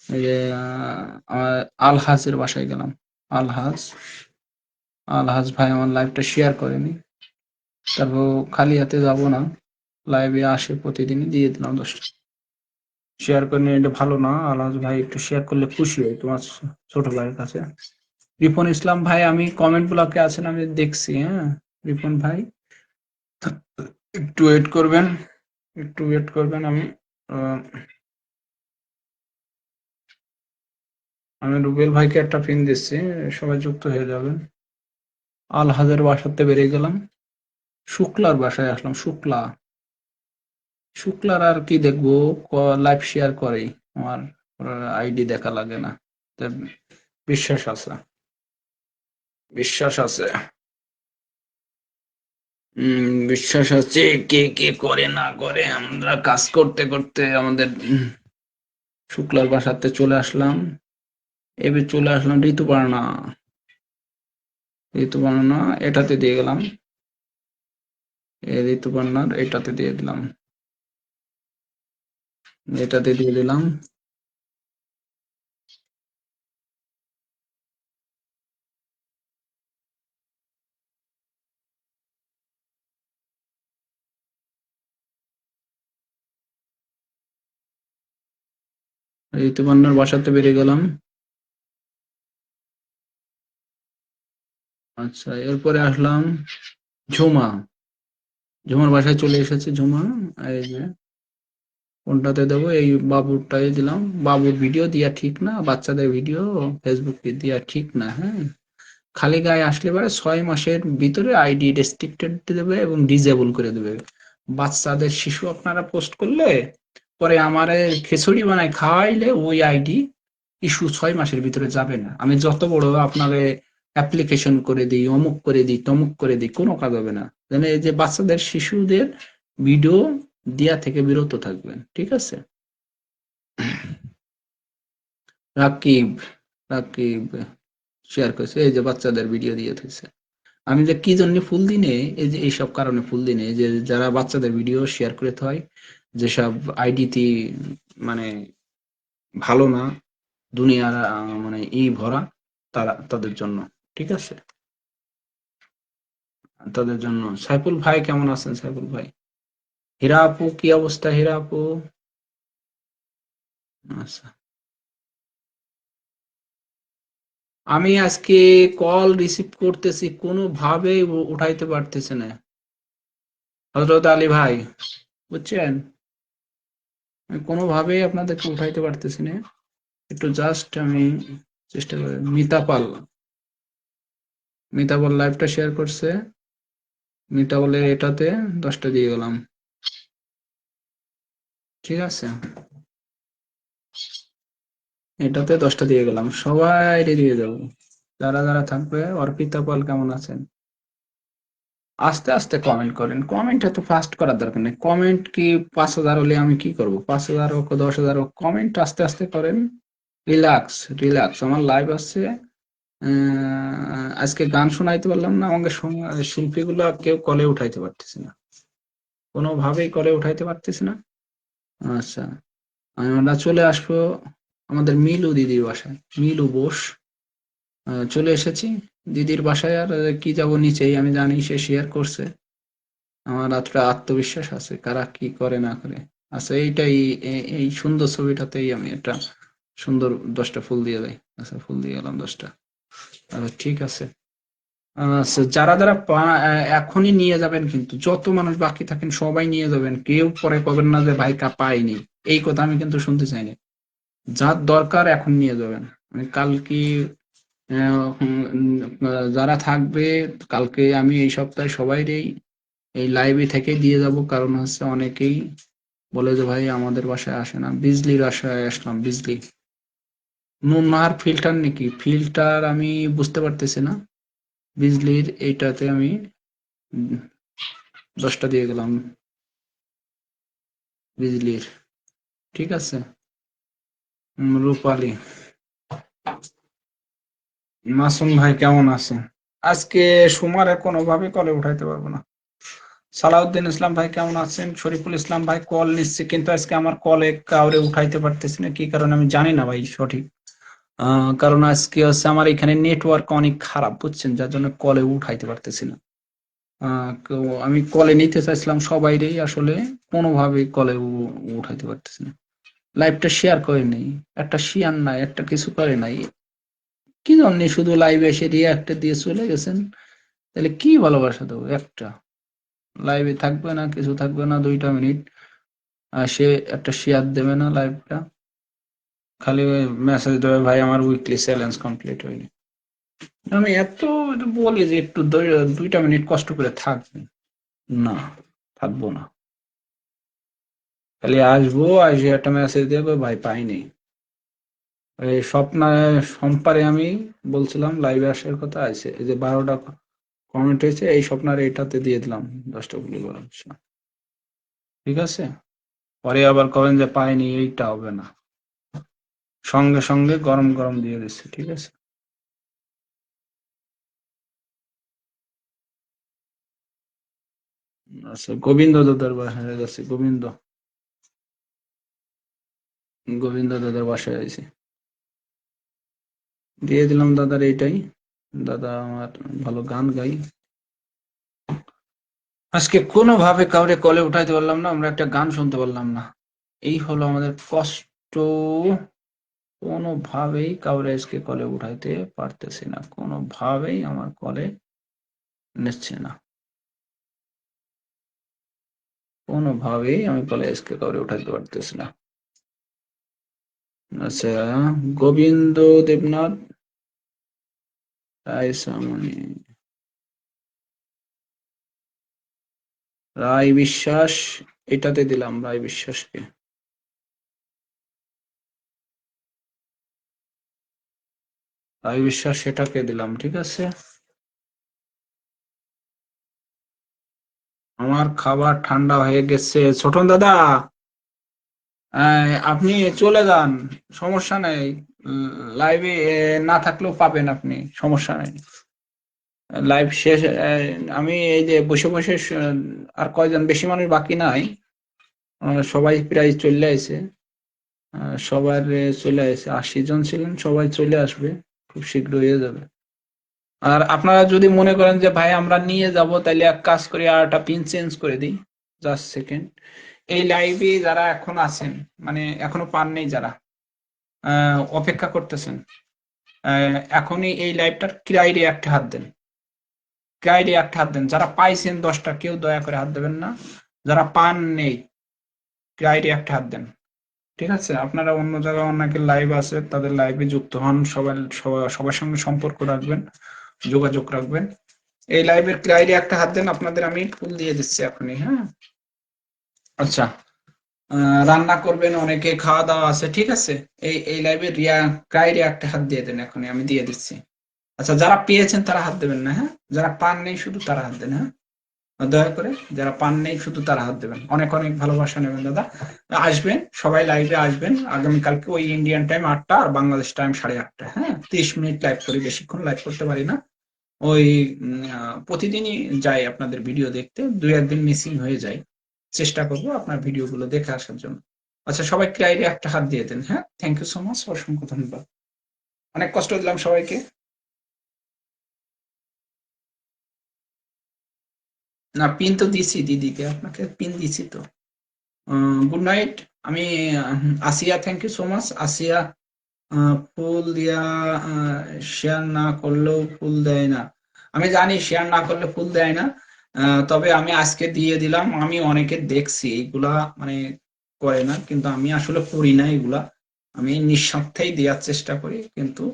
এই যে আলহাজের বাসায় গেলাম। আলহাজ, আলহাজ ভাই আমার লাইভটা শেয়ার করেনি, তারপর খালি হাতে যাব না, লাইভে আসে প্রতিদিনই, দিয়ে দিলাম 10টা। শেয়ার করে নিয়ে, এটা ভালো না আলহাজ ভাই, একটু শেয়ার করলে খুশি হয় তোমার ছোট ভাইয়ের কাছে। রিপন ইসলাম ভাই, আমি কমেন্ট ব্লকে আছেন, আমি দেখছি। হ্যাঁ, রিপন ভাই একটু ওয়েট করবেন, একটু ওয়েট করবেন। আহ, আমি রুবেল ভাইকে একটা পিন দিচ্ছি, সবাই যুক্ত হয়ে যাবেন। আলহাজের বাসাতে বেরিয়ে গেলাম, শুক্লার বাসায় আসলাম। শুক্লা, শুক্লার আর কি দেখবো, লাইভ শেয়ার করেই আমার, আইডি দেখা লাগে না। তা বিশ্বাস আছে, বিশ্বাস আছে, বিশ্বাস আছে। কে কে করে না করে, আমরা কাজ করতে করতে আমাদের শুক্লার বাসাতে চলে আসলাম। এবার চলে আসলাম ঋতুপর্ণা, ঋতুপর্ণা এটাতে দিয়ে গেলাম, এই ঋতুপর্ণার এটাতে দিয়ে দিলাম, এটাতে দিয়ে দিলাম। ঋতুপর্ণার বাসাতে বেরিয়ে গেলাম। আচ্ছা, এরপরে আসলাম ঝুমা, ঝুমার বাসায় চলে এসেছে। ঝুমা, এই যে কোনটাতে দেবো, এই বাবুরটাই দিলাম। বাবুর ভিডিও দিয়া ঠিক না, বাচ্চাদের ভিডিও ফেসবুকে দিয়া ঠিক না। হ্যাঁ, খালি গায়ে আসলে পরে 6 মাসের ভিতরে আইডি রেস্ট্রিক্টেড দেবে এবং ডিজেবল করে দেবে। বাচ্চাদের শিশু আপনারা পোস্ট করলে পরে আমারে খিচুড়ি বানায় খাওয়াইলে ওই আইডি ইস্যু 6 মাসের ভিতরে যাবে না। আমি যত বড় আপনারে অ্যাপ্লিকেশন করে দিই, অমুক করে দিই, তমুক করে দিই, কোনো কাজ হবে না। মানে এই যে বাচ্চাদের শিশুদের ভিডিও দেয়া থেকে বিরত থাকবেন, ঠিক আছে? রাকিব, রাকিব শেয়ার করেছে, এই যে বাচ্চাদের ভিডিও দিয়ে থাকছে। আমি যে কি জন্য ফুল দিনে, এই যে এইসব কারণে ফুল দিনে, যে যারা বাচ্চাদের ভিডিও শেয়ার করে হয়, যেসব আইডিতে মানে ভালো না, দুনিয়ার মানে ভরা, তারা তাদের জন্য, ঠিক আছে, তাদের জন্য। সাইফুল ভাই কেমন আছেন? সাইফুল ভাই, হীরা আপু কি অবস্থা? হীরা আপু, আচ্ছা, আমি আজকে কল রিসিভ করতেছি, কোনোভাবেই উঠাইতে পারতেছে না। হযরত আলী ভাই, বুঝছেন, আমি কোনোভাবেই আপনাদেরকে উঠাইতে পারতেছি না। একটু জাস্ট আমি চেষ্টা করি। মিতা পাল, মিতা পাল লাইভটা শেয়ার করছে, মিতা বলে এটাতে 10টা দিয়ে গেলাম, ঠিক আছে, এটাতে 10টা দিয়ে গেলাম, সবাই দিয়ে দেবো। যারা যারা থাকবে, অর্পিতা পাল কেমন আছেন? আস্তে আস্তে কমেন্ট করেন, কমেন্ট এত ফাস্ট করার দরকার নেই। কমেন্ট কি 5,000 হলে আমি কি করব? 5,000 হোক 10,000 হোক, কমেন্ট আস্তে আস্তে করেন। রিল্যাক্স রিল্যাক্স, আমার লাইভ আসছে। আজকে গান শোনাইতে পারলাম না, আমাকে শিল্পীগুলো কেউ কলে উঠাইতে পারতেছে না, কোনোভাবেই কলে উঠাইতে পারতেছে না। আচ্ছা, আমরা চলে আসবো আমাদের মিলু দিদির বাসায়। মিলু বোস, চলে এসেছি দিদির বাসায়। আর কি যাব, নিচেই আমি জানি সে শেয়ার করছে। আমার এতটা আত্মবিশ্বাস আছে, কারা কি করে না করে। আচ্ছা, এইটাই এই সুন্দর ছবিটাতেই আমি একটা সুন্দর 10টা ফুল দিয়ে দেয়। আচ্ছা, ফুল দিয়ে গেলাম 10টা। আচ্ছা, ঠিক আছে। আচ্ছা, যারা যারা এখনই নিয়ে যাবেন, কিন্তু যত মানুষ বাকি থাকেন সবাই নিয়ে যাবেন। কেউ পরে পাবেন না যে ভাই পাইনি, এই কথা আমি কিন্তু শুনতে চাইনি। যার দরকার এখন নিয়ে যাবেন। মানে কালকে যারা থাকবে, কালকে আমি এই সপ্তাহে সবাইরই এই লাইভে থেকে দিয়ে যাব। কারণ হচ্ছে অনেকেই বলে যে ভাই আমাদের বাসায় আসে না। বিজলির বাসায় আসলাম। বিজলি নুনহার ফিল্টার নাকি? ফিল্টার আমি বুঝতে পারতেছি না। বিজলির এইটাতে আমি 10টা দিয়ে গেলাম বিজলির। ঠিক আছে। রূপালী। মাসুম ভাই কেমন আছেন? আজকে সুমারে কোনোভাবে কলে উঠাইতে পারবো না। সালাউদ্দিন ইসলাম ভাই কেমন আছেন? শরীফুল ইসলাম ভাই কল নিচ্ছে, কিন্তু আজকে আমার কলে কাউরে উঠাইতে পারতেছি না। কি কারণে আমি জানি না ভাই সঠিক। কারণ আজকে হচ্ছে আমার এখানে নেটওয়ার্ক অনেক খারাপ, বুঝছেন, যার জন্য কলে উঠাইতে পারতেছি না। তো আমি কলে নিতে চাইছিলাম সবাইরই, আসলে কোনোভাবে কলে উঠাইতে পারতেছি না। লাইভটা শেয়ার করে নেই, একটা শেয়ার নাই, একটা কিছু করে নাই। কি জন্য শুধু লাইভে এসে রিয়াক্ট দিয়ে চলে গেছেন? তাহলে কি ভালোবাসা দেবো? একটা লাইভে থাকবে না, কিছু থাকবে না, 2টা মিনিট আর সে একটা শেয়ার দেবে না লাইভটা, খালি মেসেজ দেবে ভাই আমার উইকলি চ্যালেঞ্জ কমপ্লিট হয়নি। আমি এত বলি যে একটু 2টা মিনিট কষ্ট করে থাকবেন, না, থাকবো না। খালি আসবো, আসে একটা মেসেজ দেবে ভাই পাইনি। এই স্বপ্না সম্পারে আমি বলছিলাম লাইভে আসার কথা, আছে এই যে 12টা কমেন্ট হয়েছে, এই স্বপ্নার এইটাতে দিয়ে দিলাম 10টা গুলি করার। ঠিক আছে, পরে আবার কবেন যে পাইনি, এইটা হবে না। সঙ্গে সঙ্গে গরম গরম দিয়ে দিচ্ছে। ঠিক আছে। আচ্ছা, গোবিন্দ দাদার বাসায় যাচ্ছে। গোবিন্দ গোবিন্দ দাদার বাসায় আছে, দিয়ে দিলাম দাদার এইটাই। দাদা আমার ভালো গান গাই। আজকে কোনোভাবে কাউরে কলে উঠাইতে পারলাম না, আমরা একটা গান শুনতে পারলাম না। এই হলো আমাদের কষ্ট। কোনোভাবেই কাউরে আজকে কলে উঠাইতে পারতেছি না, কোনোভাবেই আমার কলে নিচ্ছে না, কোনোভাবেই আমি কলে আজকে কাউরে উঠাইতে পারতেছি না। আচ্ছা, গোবিন্দ দেবনাথ রায়সামণি, রায় বিশ্বাস, এটাতে দিলাম রায় বিশ্বাসকে। রায় বিশ্বাস সেটাকে দিলাম। ঠিক আছে। আমার খাবার ঠান্ডা হয়ে গেছে। ছোটন দাদা, আপনি চলে যান, সমস্যা নেই। লাইভে না থাকলেও পাবেন আপনি, সমস্যা নেই। লাইভ শেষ, আমি এই যে বসে বসে আর কয়জন বেশি মানুষ বাকি নাই, সবাই প্রায় চলে আসে। সবার চলে আসে, 80 জন ছিলেন, সবাই চলে আসবে, খুব শীঘ্র হয়ে যাবে। আর আপনারা যদি মনে করেন যে ভাই আমরা নিয়ে যাব, তাহলে এক কাজ করি, আর একটা পিন চেঞ্জ করে দিই। Just second. এই লাইভে যারা এখন আছেন, মানে এখনো পাননি যারা, অপেক্ষা করতেছেন, এখনই এই লাইভটার ক্রাইডে একটা হাত দেন। ক্রাইডে একটা হাত দেন। যারা পাইছেন 10টা, কেউ দয়া করে হাত দেবেন না। যারা পান নেই, ক্রাইডে একটা হাত দেন। ঠিক আছে। আপনারা অন্য জায়গায় অনেকে লাইভ আছে, তাদের লাইভে যুক্ত হন, সবার সঙ্গে সম্পর্ক রাখবেন, যোগাযোগ রাখবেন। এই লাইভের ক্রাইডে একটা হাত দেন, আপনাদের আমি ফুল দিয়ে দিচ্ছি এখনই। হ্যাঁ, আচ্ছা। রান্না করবেন, অনেকে খাওয়া দাওয়া আছে। ঠিক আছে। এই লাইভে ক্রাইডে একটা হাত দিয়ে দেন, এখনই আমি দিয়ে দিচ্ছি। আচ্ছা, যারা পেয়েছেন তারা হাত দেবেন না, হ্যাঁ? যারা পান নেই শুধু তারা হাত দেন, হ্যাঁ? দয়া করে যারা পান নেই শুধু তারা হাত দেবেন। অনেক অনেক ভালোবাসা নেবেন দাদা। আসবেন সবাই, লাইভে আসবেন আগামীকালকে ওই ইন্ডিয়ান টাইম 8টা আর বাংলাদেশ টাইম 8:30, হ্যাঁ? 30 মিনিট লাইভ করি, বেশিক্ষণ লাইভ করতে পারি না। ওই প্রতিদিনই যাই আপনাদের ভিডিও দেখতে, 2-1 দিন মিসিং হয়ে যায়। চেষ্টা করবো আপনার ভিডিওগুলো দেখে আসার জন্য। আচ্ছা, সবাই ক্লাইডে একটা হাত দিয়ে দেন, হ্যাঁ? থ্যাংক ইউ সো মাচ, অসংখ্য ধন্যবাদ। অনেক কষ্ট দিলাম সবাইকে। না, পিন তো দিছি দিদিকে, আপনাকে পিন দিছি তো। Good night. আমি আসিয়া, থ্যাংক ইউ সো মাচ আসিয়া। ফুল দিয়া শেয়ার না করলেও ফুল দেয় না। আমি জানি শেয়ার না করলে ফুল দেয় না, তবে আমি আজকে দিয়ে দিলাম। আমি অনেকে দেখছি এইগুলা মানে করে না, কিন্তু আমি আসলে করি না এগুলা। আমি নিঃস্বার্থেই দেওয়ার চেষ্টা করি, কিন্তু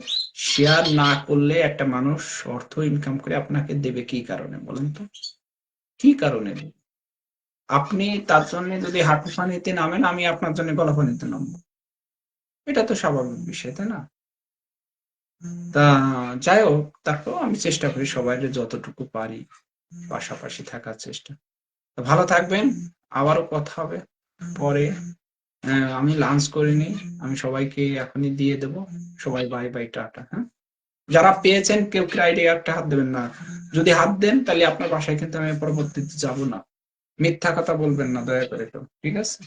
শেয়ার না করলে একটা মানুষ অর্থ ইনকাম করে আপনাকে দেবে কি কারণে বলেন তো? কি কারণে দেবে? আপনি তার জন্য যদি হাঁটু পানিতে নামেন, আমি আপনার জন্য গলা পানিতে নামবো। এটা তো স্বাভাবিক বিষয়, তাই না? তা যাই হোক, তারপর আমি চেষ্টা করি সবাই যতটুকু পারি পাশাপাশি থাকার চেষ্টা। তো ভালো থাকবেন, আবারও কথা হবে পরে। আমি লাঞ্চ করিনি, আমি সবাইকে এখনই দিয়ে দেব। সবাই বাই বাই, টাটা, হ্যাঁ? যারা পেয়েছেন কেউ ক্রাইডে একটা হাত দেবেন না। যদি হাত দেন তাহলে আপনার বাসায় কিন্তু আমি পরবর্তীতে যাব না। মিথ্যা কথা বলবেন না দয়া করে, তো ঠিক আছে?